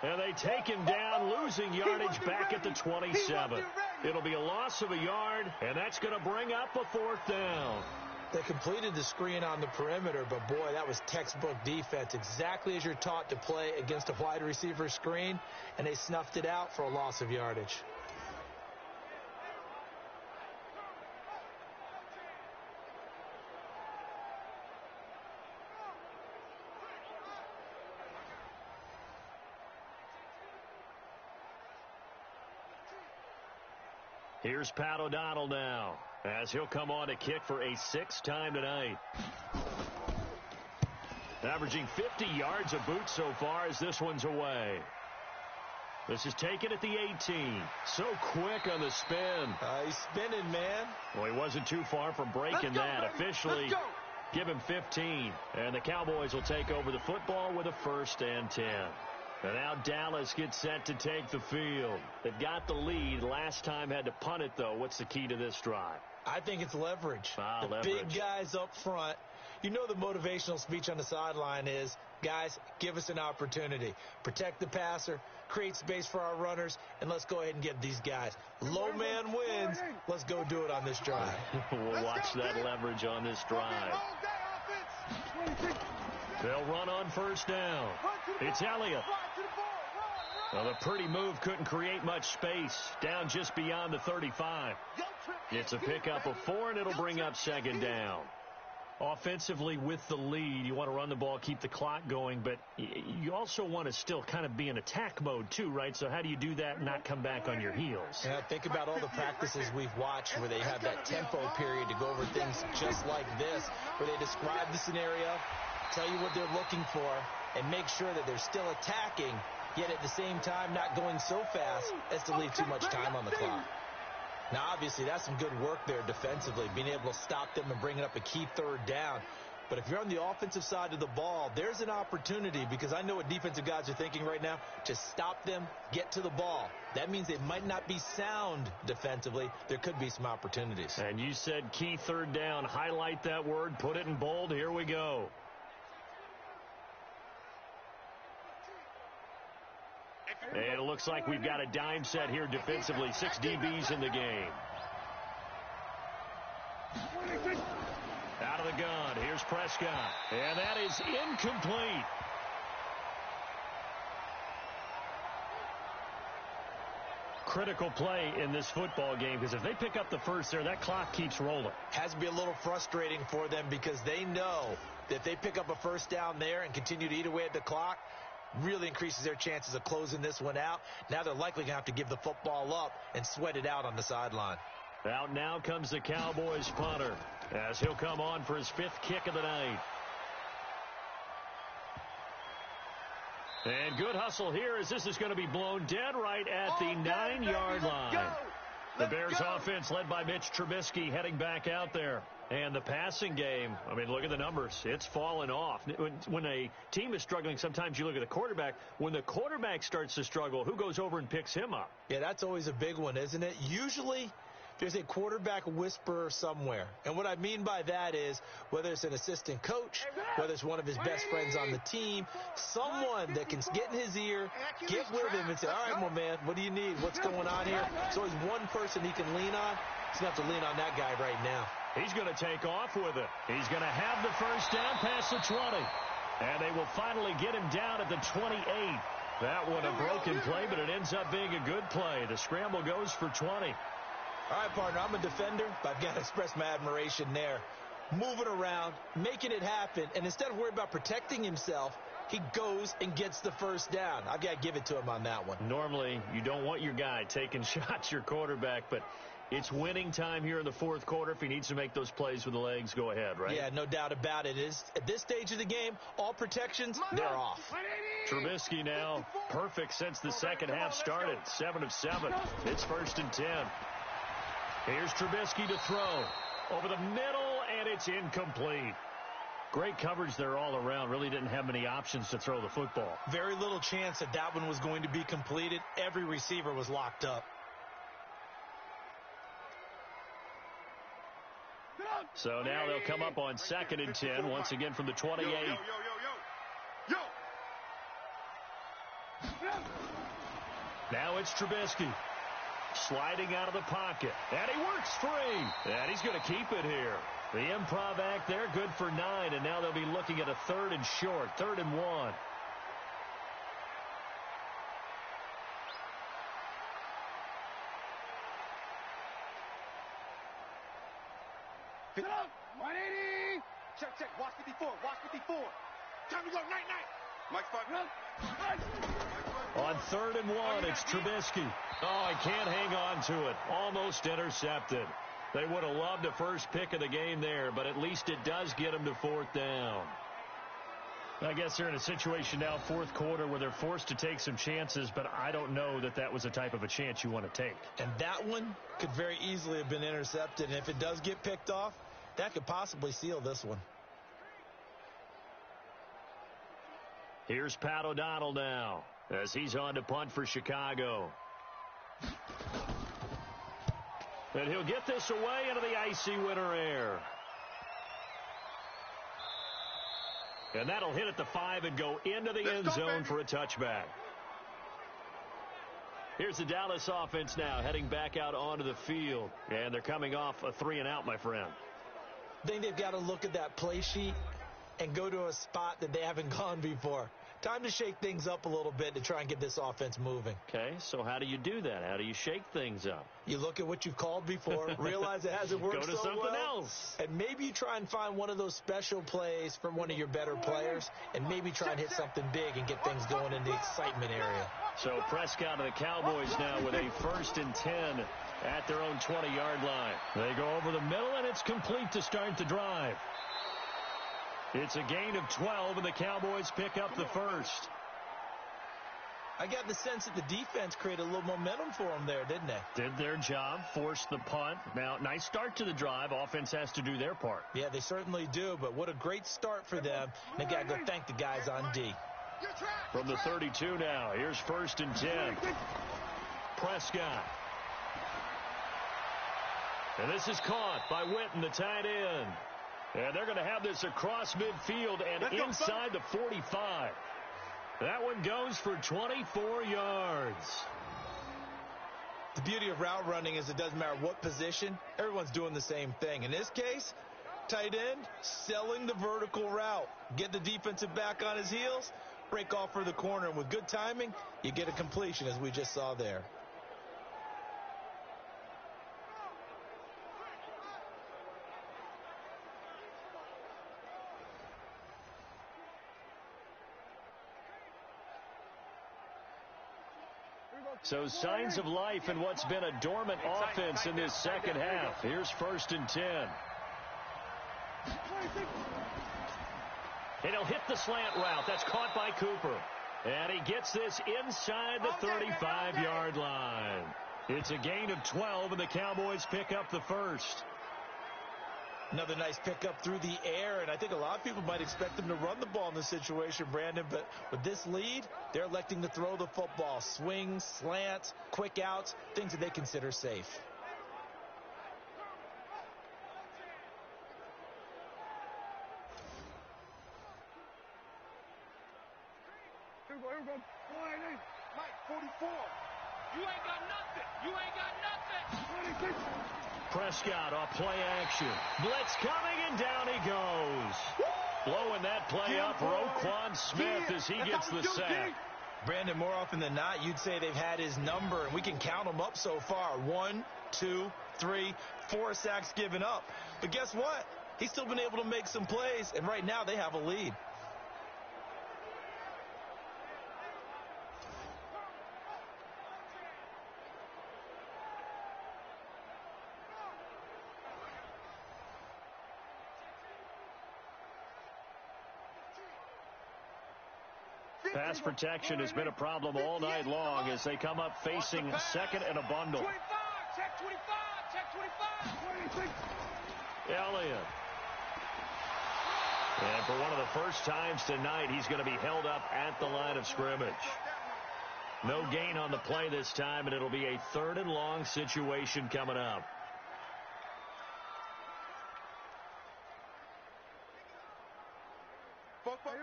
And they take him down, losing yardage back at the 27. It'll be a loss of a yard, and that's going to bring up a 4th down. They completed the screen on the perimeter, but boy, that was textbook defense. Exactly as you're taught to play against a wide receiver screen, and they snuffed it out for a loss of yardage. Here's Pat O'Donnell now, as he'll come on to kick for a 6th time tonight. Averaging 50 yards a boot so far as this one's away. This is taken at the 18. So quick on the spin. He's spinning, man. Well, he wasn't too far from breaking that. Officially, give him 15. And the Cowboys will take over the football with a 1st and 10. And now Dallas gets set to take the field. They've got the lead. Last time had to punt it, though. What's the key to this drive? I think it's leverage. Leverage. Big guys up front. You know the motivational speech on the sideline is, guys, give us an opportunity. Protect the passer, create space for our runners, and let's go ahead and get these guys. Low man wins. Let's go do it on this drive. We'll watch that leverage on this drive. They'll run on 1st down. It's Elliott. Well, the pretty move couldn't create much space. Down just beyond the 35. It's a pickup of 4, and it'll bring up 2nd down. Offensively with the lead, you want to run the ball, keep the clock going, but you also want to still kind of be in attack mode too, right? So how do you do that and not come back on your heels? Yeah, think about all the practices we've watched where they have that tempo period to go over things just like this, where they describe the scenario, tell you what they're looking for, and make sure that they're still attacking, yet at the same time not going so fast as to leave too much time on the clock. Now, obviously, that's some good work there defensively, being able to stop them and bringing up a key 3rd down. But if you're on the offensive side of the ball, there's an opportunity, because I know what defensive guys are thinking right now. Just stop them, get to the ball. That means they might not be sound defensively. There could be some opportunities. And you said key 3rd down. Highlight that word, put it in bold. Here we go. And it looks like we've got a dime set here defensively. 6 DBs in the game. Out of the gun. Here's Prescott. And that is incomplete. Critical play in this football game, because if they pick up the 1st there, that clock keeps rolling. Has to be a little frustrating for them, because they know that if they pick up a 1st down there and continue to eat away at the clock, really increases their chances of closing this one out. Now they're likely going to have to give the football up and sweat it out on the sideline. Out now comes the Cowboys punter, as he'll come on for his 5th kick of the night. And good hustle here, as this is going to be blown dead right at the 9-yard line. The Bears offense led by Mitch Trubisky heading back out there. And the passing game, I mean, look at the numbers. It's fallen off. When a team is struggling, sometimes you look at the quarterback. When the quarterback starts to struggle, who goes over and picks him up? Yeah, that's always a big one, isn't it? Usually There's a quarterback whisperer somewhere. And what I mean by that is whether it's an assistant coach, whether it's one of his best friends on the team, someone that can get in his ear, get with him and say, all right, my man, what do you need? What's going on here? So there's one person he can lean on. He's going to have to lean on that guy right now. He's going to take off with it. He's going to have the first down past the 20. And they will finally get him down at the 28. That one a broken play, but it ends up being a good play. The scramble goes for 20. All right, partner, I'm a defender, but I've got to express my admiration there. Moving around, making it happen, and instead of worrying about protecting himself, he goes and gets the first down. I've got to give it to him on that one. Normally, you don't want your guy taking shots, your quarterback, but it's winning time here in the fourth quarter. If he needs to make those plays with the legs, go ahead, right? Yeah, no doubt about it. At this stage of the game, all protections, they're off. Trubisky now, perfect since the second half started. 7 of 7. It's 1st and 10. Here's Trubisky to throw. Over the middle, and it's incomplete. Great coverage there all around. Really didn't have many options to throw the football. Very little chance that that one was going to be completed. Every receiver was locked up. So now they'll come up on 2nd and 10, once again from the 28. Now it's Trubisky. Sliding out of the pocket. And he works free. And he's going to keep it here. The improv act there, good for 9. And now they'll be looking at a 3rd and short. 3rd and 1. Get up! 180! Check. Watch 54. Watch 54. Time to go. Night. Mike's 5. On 3rd and 1, it's Trubisky. Oh, he can't hang on to it. Almost intercepted. They would have loved a first pick of the game there, but at least it does get them to 4th down. I guess they're in a situation now, 4th quarter, where they're forced to take some chances, but I don't know that that was the type of a chance you want to take. And that one could very easily have been intercepted, and if it does get picked off, that could possibly seal this one. Here's Pat O'Donnell now, as he's on to punt for Chicago. And he'll get this away into the icy winter air. And that'll hit at the 5 and go into the end zone for a touchback. Here's the Dallas offense now heading back out onto the field. And they're coming off a 3-and-out, my friend. I think they've got to look at that play sheet and go to a spot that they haven't gone before. Time to shake things up a little bit to try and get this offense moving. Okay, so how do you do that? How do you shake things up? You look at what you've called before, realize it hasn't worked so well. Go to something else. And maybe you try and find one of those special plays from one of your better players, and maybe try and hit something big and get things going in the excitement area. So Prescott and the Cowboys now with a 1st and 10 at their own 20-yard line. They go over the middle, and it's complete to start the drive. It's a gain of 12, and the Cowboys pick up the first. I got the sense that the defense created a little momentum for them there, didn't they? Did their job, forced the punt. Now, nice start to the drive. Offense has to do their part. Yeah, they certainly do, but what a great start for them. They got to go thank the guys on D. From the 32 now, here's 1st and 10. Prescott. And this is caught by Witten, the tight end. And they're going to have this across midfield and inside the 45. That one goes for 24 yards. The beauty of route running is it doesn't matter what position. Everyone's doing the same thing. In this case, tight end, selling the vertical route. Get the defensive back on his heels, break off for the corner. And with good timing, you get a completion, as we just saw there. So signs of life in what's been a dormant offense in this second half. Here's 1st and 10. And he'll hit the slant route. That's caught by Cooper. And he gets this inside the 35-yard line. It's a gain of 12, and the Cowboys pick up the first. Another nice pickup through the air, and I think a lot of people might expect them to run the ball in this situation, Brandon, but with this lead, they're electing to throw the football. Swings, slants, quick outs, things that they consider safe. Mike, 44. You ain't got nothing. You ain't got nothing. Prescott off play action. Blitz coming, and down he goes. Blowing that play up, Roquan Smith as he gets the sack. Brandon, more often than not, you'd say they've had his number, and we can count them up so far. 1, 2, 3, 4 sacks given up. But guess what? He's still been able to make some plays, and right now they have a lead. Pass protection has been a problem all night long as they come up facing second and a bundle. 25, check 25, check 25. Elliott. And for one of the first times tonight, he's going to be held up at the line of scrimmage. No gain on the play this time, and it'll be a 3rd and long situation coming up.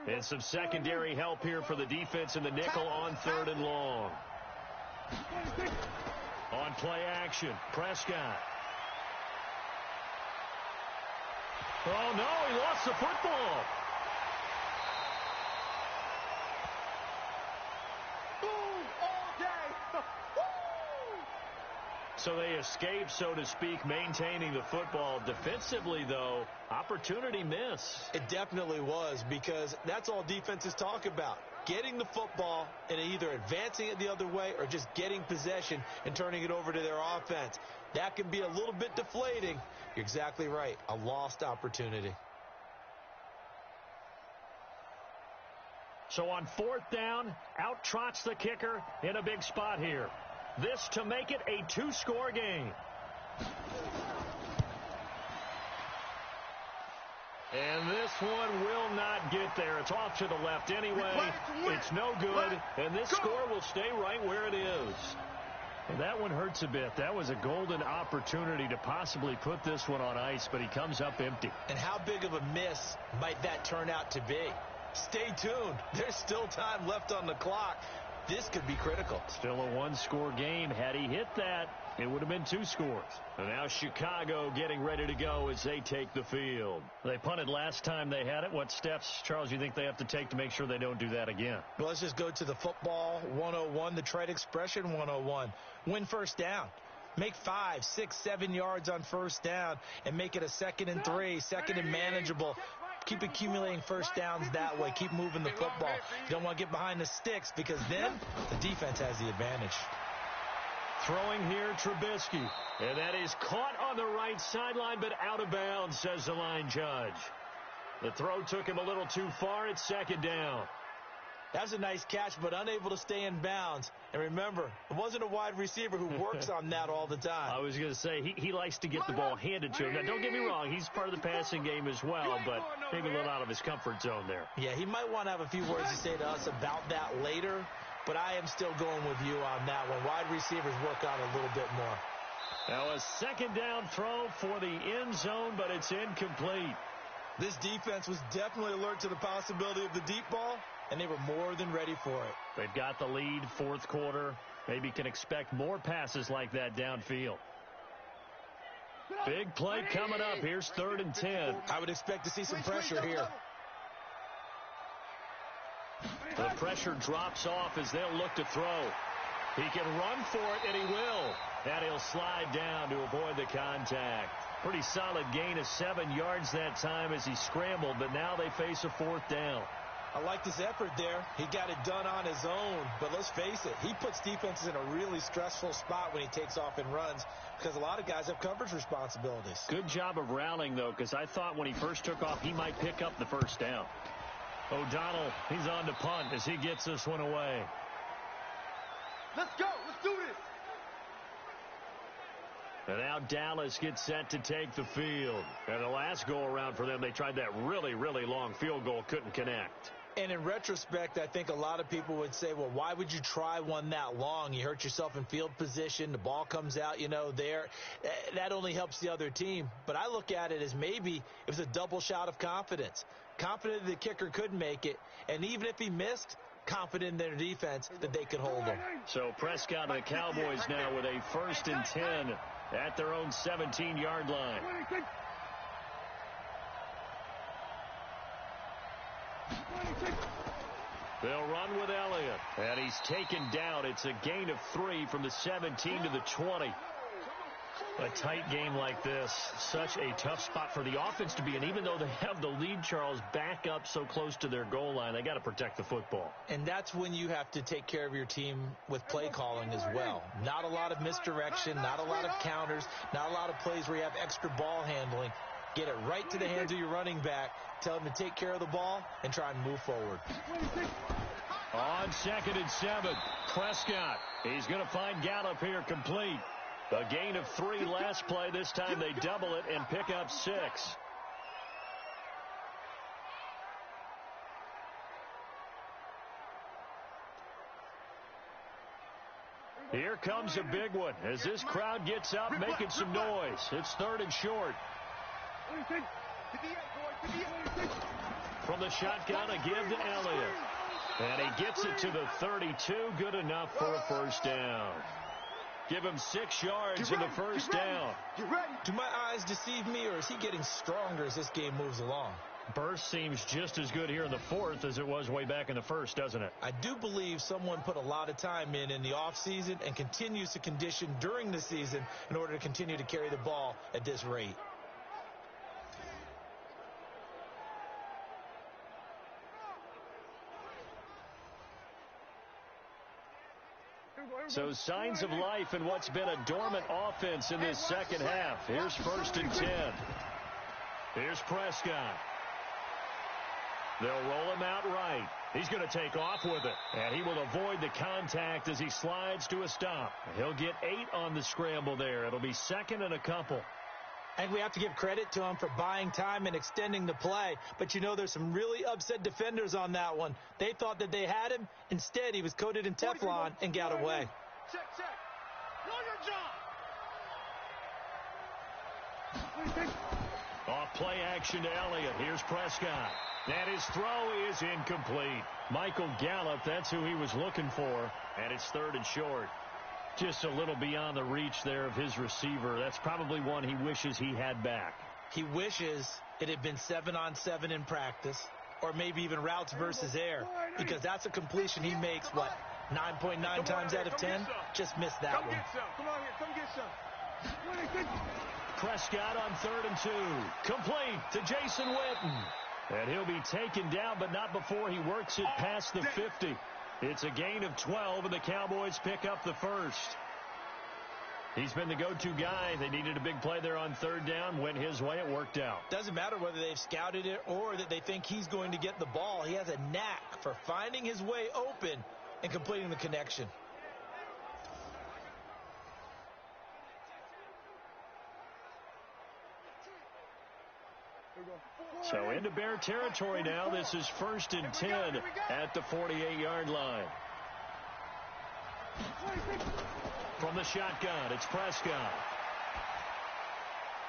And some secondary help here for the defense in the nickel on 3rd and long. On play action, Prescott. Oh, no, he lost the football. Boom all day. So they escape, so to speak, maintaining the football. Defensively, though, opportunity miss. It definitely was, because that's all defenses talk about. Getting the football and either advancing it the other way or just getting possession and turning it over to their offense. That can be a little bit deflating. You're exactly right. A lost opportunity. So on 4th down, out trots the kicker in a big spot here. This to make it a 2-score game. And this one will not get there. It's off to the left anyway. It's no good, and this score will stay right where it is. And that one hurts a bit. That was a golden opportunity to possibly put this one on ice, but he comes up empty. And how big of a miss might that turn out to be? Stay tuned. There's still time left on the clock. This could be critical. Still a 1-score game. Had he hit that, it would have been 2 scores. And now Chicago getting ready to go as they take the field. They punted last time they had it. What steps, Charles, you think they have to take to make sure they don't do that again? Well, let's just go to the football 101, the trade expression 101. Win first down. Make 5, 6, 7 yards on first down and make it a 2nd and 3, 2nd and manageable. Keep accumulating first downs that way. Keep moving the football. You don't want to get behind the sticks because then the defense has the advantage. Throwing here, Trubisky. And that is caught on the right sideline, but out of bounds, says the line judge. The throw took him a little too far. It's 2nd down. That's a nice catch, but unable to stay in bounds. And remember, it wasn't a wide receiver who works on that all the time. I was going to say, he likes to get the ball handed to him. Now, don't get me wrong, he's part of the passing game as well, but maybe a little out of his comfort zone there. Yeah, he might want to have a few words to say to us about that later, but I am still going with you on that one. Wide receivers work out a little bit more. Now, a 2nd down throw for the end zone, but it's incomplete. This defense was definitely alert to the possibility of the deep ball, and they were more than ready for it. They've got the lead, 4th quarter. Maybe can expect more passes like that downfield. Big play coming up. Here's 3rd and 10. I would expect to see some pressure here. The pressure drops off as they'll look to throw. He can run for it, and he will. And he'll slide down to avoid the contact. Pretty solid gain of 7 yards that time as he scrambled, but now they face a 4th down. I liked his effort there. He got it done on his own. But let's face it, he puts defenses in a really stressful spot when he takes off and runs because a lot of guys have coverage responsibilities. Good job of rallying, though, because I thought when he first took off, he might pick up the first down. O'Donnell, he's on to punt as he gets this one away. Let's go. Let's do this. And now Dallas gets set to take the field. And the last go-around for them, they tried that really, really long field goal, couldn't connect. And in retrospect, I think a lot of people would say, well, why would you try one that long? You hurt yourself in field position. The ball comes out, there. That only helps the other team. But I look at it as maybe it was a double shot of confidence. Confident the kicker could make it. And even if he missed, confident in their defense that they could hold them. So Prescott and the Cowboys now with a 1st and 10 at their own 17-yard line. They'll run with Elliott, and he's taken down. It's a gain of 3 from the 17 to the 20. A tight game like this, such a tough spot for the offense to be in. Even though they have the lead, Charles, back up so close to their goal line, they got to protect the football. And that's when you have to take care of your team with play calling as well. Not a lot of misdirection, not a lot of counters, not a lot of plays where you have extra ball handling. Get it right to the hands of your running back. Tell him to take care of the ball and try and move forward. On 2nd and 7, Prescott. He's going to find Gallup here complete. A gain of 3 last play. This time they double it and pick up 6. Here comes a big one as this crowd gets up making some noise. It's 3rd and short. From the shotgun, a give to Elliott. And he gets it to the 32. Good enough for a 1st down. Give him 6 yards in the 1st down. Do my eyes deceive me, or is he getting stronger as this game moves along? Burst seems just as good here in the 4th as it was way back in the 1st, doesn't it? I do believe someone put a lot of time in the offseason and continues to condition during the season in order to continue to carry the ball at this rate. So signs of life in what's been a dormant offense in this second half. Here's 1st and 10. Here's Prescott. They'll roll him out right. He's going to take off with it, and he will avoid the contact as he slides to a stop. He'll get 8 on the scramble there. It'll be 2nd and a couple. And we have to give credit to him for buying time and extending the play. But, you know, there's some really upset defenders on that one. They thought that they had him. Instead, he was coated in Teflon and got away. Check. Know your job. Off play action to Elliott. Here's Prescott. And his throw is incomplete. Michael Gallup, that's who he was looking for. And it's 3rd and short. Just a little beyond the reach there of his receiver. That's probably one he wishes he had back. He wishes it had been 7-on-7 in practice, or maybe even routes versus air, because that's a completion he makes, 9.9 times out of 10? Just missed that one. Come on here, come get some. Prescott on 3rd and 2. Complete to Jason Witten. And he'll be taken down, but not before he works it past the 50. It's a gain of 12, and the Cowboys pick up the 1st. He's been the go-to guy. They needed a big play there on 3rd down. Went his way. It worked out. Doesn't matter whether they've scouted it or that they think he's going to get the ball. He has a knack for finding his way open and completing the connection. So into Bear territory now. This is 1st and 10 at the 48-yard line. From the shotgun, it's Prescott.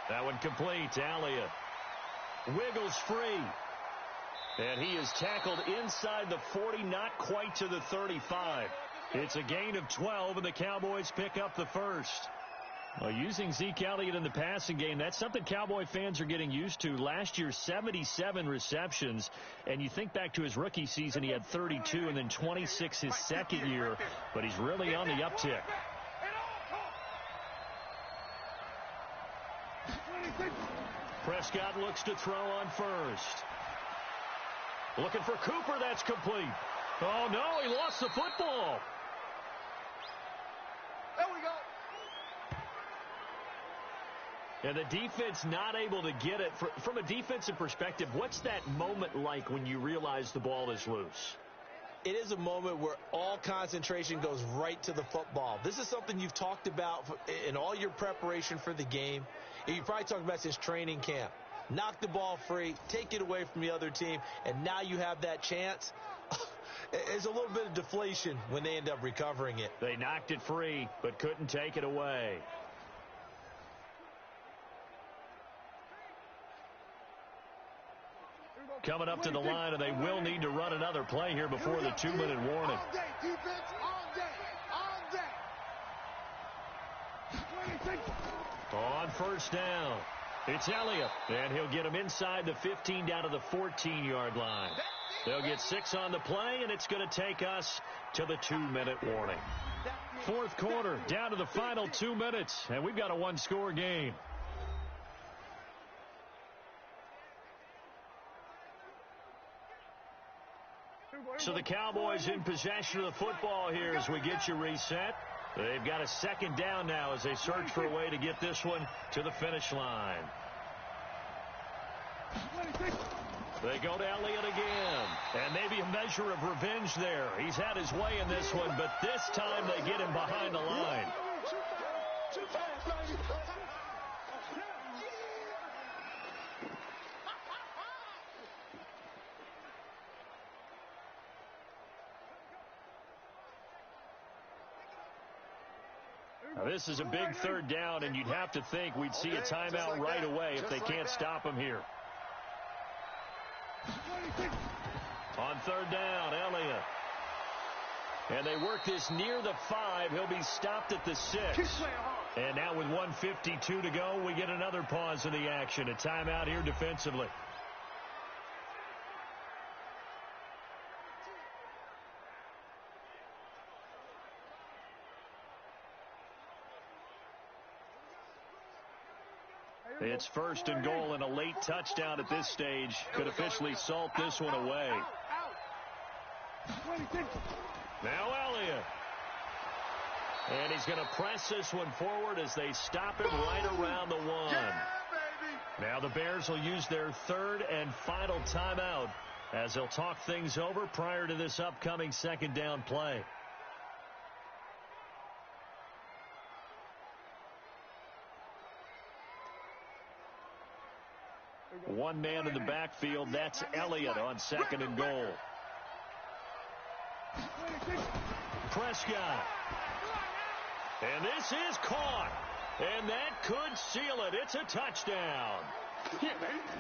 That one complete to Elliott. Wiggles free. And he is tackled inside the 40, not quite to the 35. It's a gain of 12, and the Cowboys pick up the 1st. Well, using Zeke Elliott in the passing game, that's something Cowboy fans are getting used to. Last year, 77 receptions. And you think back to his rookie season, he had 32 and then 26 his second year. But he's really on the uptick. Prescott looks to throw on 1st. Looking for Cooper. That's complete. Oh, no, he lost the football. There we go. And the defense not able to get it. From a defensive perspective, what's that moment like when you realize the ball is loose? It is a moment where all concentration goes right to the football. This is something you've talked about in all your preparation for the game. And you probably talked about since training camp. Knock the ball free, take it away from the other team, and now you have that chance. There's a little bit of deflation when they end up recovering it. They knocked it free, but couldn't take it away. coming up to the line, and they will need to run another play here before the 2-minute warning. All day, defense, all day, all day. On first down, it's Elliott, and he'll get him inside the 15 down to the 14-yard line. They'll get 6 on the play, and it's going to take us to the 2-minute warning. Fourth quarter, down to the final 2 minutes, and we've got a one-score game. So the Cowboys in possession of the football here as we get you reset. They've got a second down now as they search for a way to get this one to the finish line. They go to Elliott again, and maybe a measure of revenge there. He's had his way in this one, but this time they get him behind the line. Now, this is a big third down, and you'd have to think we'd see a timeout right away if they can't stop him here. On third down, Elliott. And they work this near the 5. He'll be stopped at the 6. And now with 1:52 to go, we get another pause in the action. A timeout here defensively. It's first and goal, and a late touchdown at this stage could officially salt this one away. Now Elliott. And he's going to press this one forward as they stop him right around the 1. Now the Bears will use their third and final timeout as they'll talk things over prior to this upcoming second down play. One man in the backfield. That's Elliott on second and goal. Prescott. And this is caught. And that could seal it. It's a touchdown.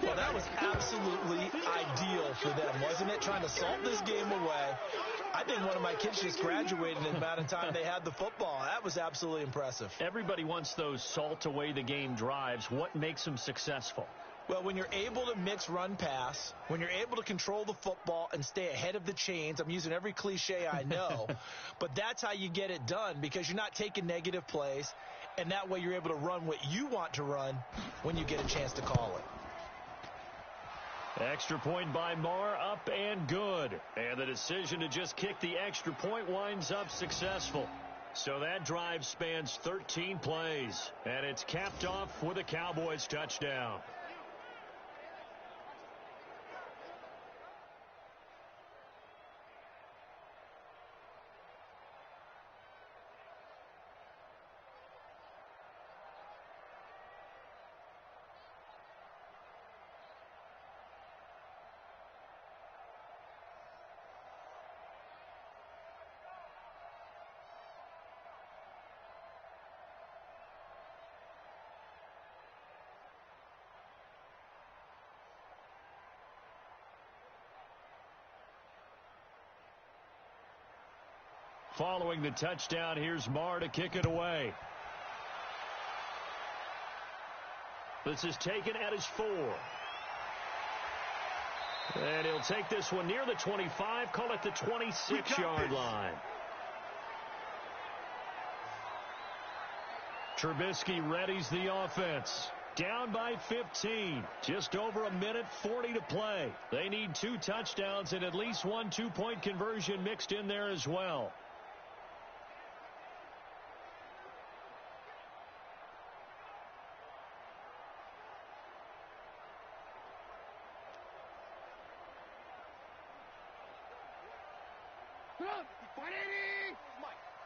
Well, that was absolutely ideal for them, wasn't it? Trying to salt this game away. I think one of my kids just graduated in the amount of time they had the football. That was absolutely impressive. Everybody wants those salt away the game drives. What makes them successful? Well, when you're able to mix run-pass, when you're able to control the football and stay ahead of the chains, I'm using every cliche I know, but that's how you get it done because you're not taking negative plays, and that way you're able to run what you want to run when you get a chance to call it. Extra point by Marr, up and good. And the decision to just kick the extra point winds up successful. So that drive spans 13 plays, and it's capped off with a Cowboys touchdown. Following the touchdown, here's Marr to kick it away. This is taken at his 4. And he'll take this one near the 25, call it the 26-yard line. Trubisky readies the offense. Down by 15. Just over a minute 40 to play. They need 2 touchdowns and at least 1 two-point conversion mixed in there as well.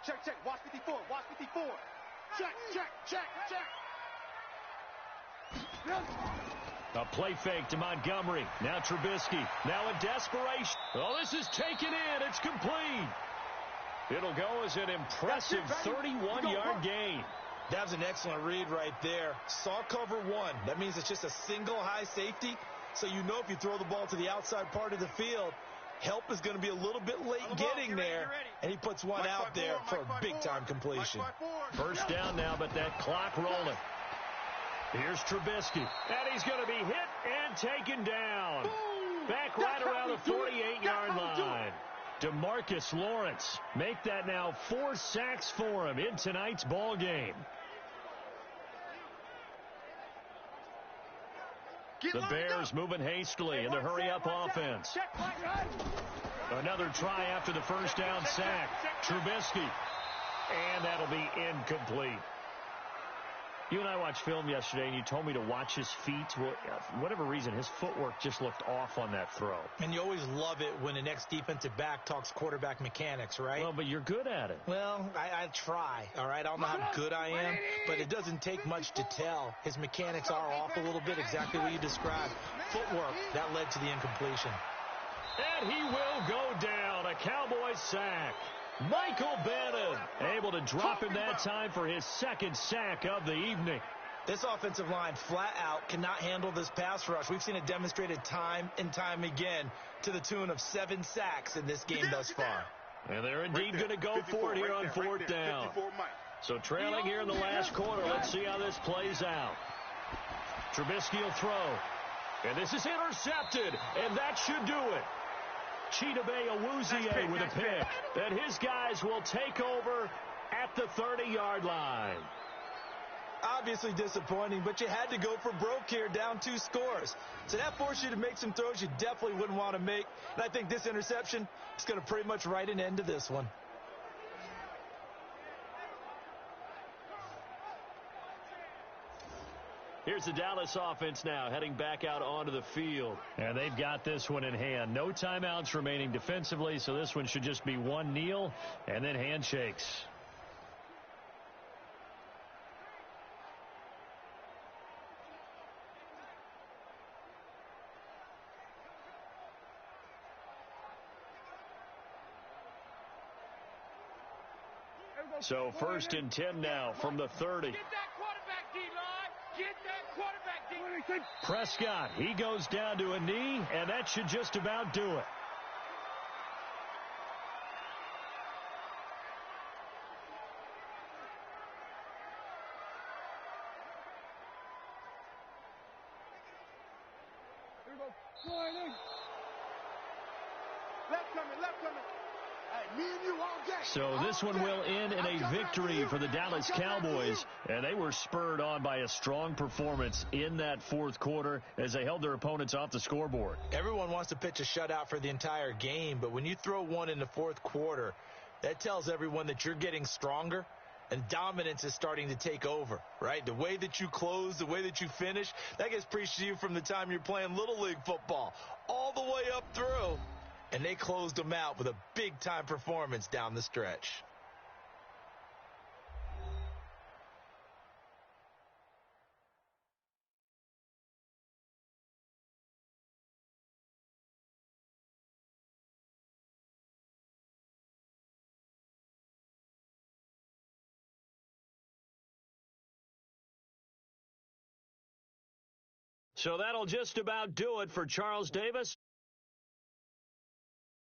Check, check. Watch 54. Watch 54. Check, check, check, check. A play fake to Montgomery. Now Trubisky. Now in desperation. Oh, this is taken in. It's complete. It'll go as an impressive 31-yard gain. That was an excellent read right there. Saw cover 1. That means it's just a single high safety. So you know if you throw the ball to the outside part of the field, help is going to be a little bit late getting there, and he puts one out there for a big-time completion. First down now, but that clock rolling. Here's Trubisky, and he's going to be hit and taken down. Back right around the 48-yard line. DeMarcus Lawrence, make that now 4 sacks for him in tonight's ball game. The Bears moving hastily in the hurry-up offense. Another try after the first down sack. Trubisky, and that'll be incomplete. You and I watched film yesterday, and you told me to watch his feet. Well, for whatever reason, his footwork just looked off on that throw. And you always love it when the next defensive back talks quarterback mechanics, right? Well, but you're good at it. Well, I try, all right? I don't know how good I am, but it doesn't take much to tell. His mechanics are off a little bit, exactly what you described. Footwork, that led to the incompletion. And he will go down. A Cowboys sack. Michael Bannon able to drop him that time for his second sack of the evening. This offensive line flat out cannot handle this pass rush. We've seen it demonstrated time and time again to the tune of 7 sacks in this game thus far. And they're indeed going to go for it here on 4th down. So trailing here in the last quarter. Let's see how this plays out. Trubisky will throw. And this is intercepted. And that should do it. Chidobe Awuzie with a pick. And his guys will take over at the 30-yard line. Obviously disappointing, but you had to go for broke here, down 2 scores. So that forced you to make some throws you definitely wouldn't want to make. And I think this interception is going to pretty much write an end to this one. Here's the Dallas offense now, heading back out onto the field. And they've got this one in hand. No timeouts remaining defensively, so this one should just be one kneel and then handshakes. So 1st and 10 now from the 30. Get that quarterback, D-line. Get that quarterback, D-line. Prescott, he goes down to a knee, and that should just about do it. Left coming, left coming. Hey, me and you all day. So this one will end in a victory for the Dallas Cowboys, and they were spurred on by a strong performance in that 4th quarter as they held their opponents off the scoreboard. Everyone wants to pitch a shutout for the entire game, but when you throw one in the 4th quarter, that tells everyone that you're getting stronger and dominance is starting to take over, right? The way that you close, the way that you finish, that gets preached to you from the time you're playing Little League football all the way up through. And they closed them out with a big-time performance down the stretch. So that'll just about do it for Charles Davis.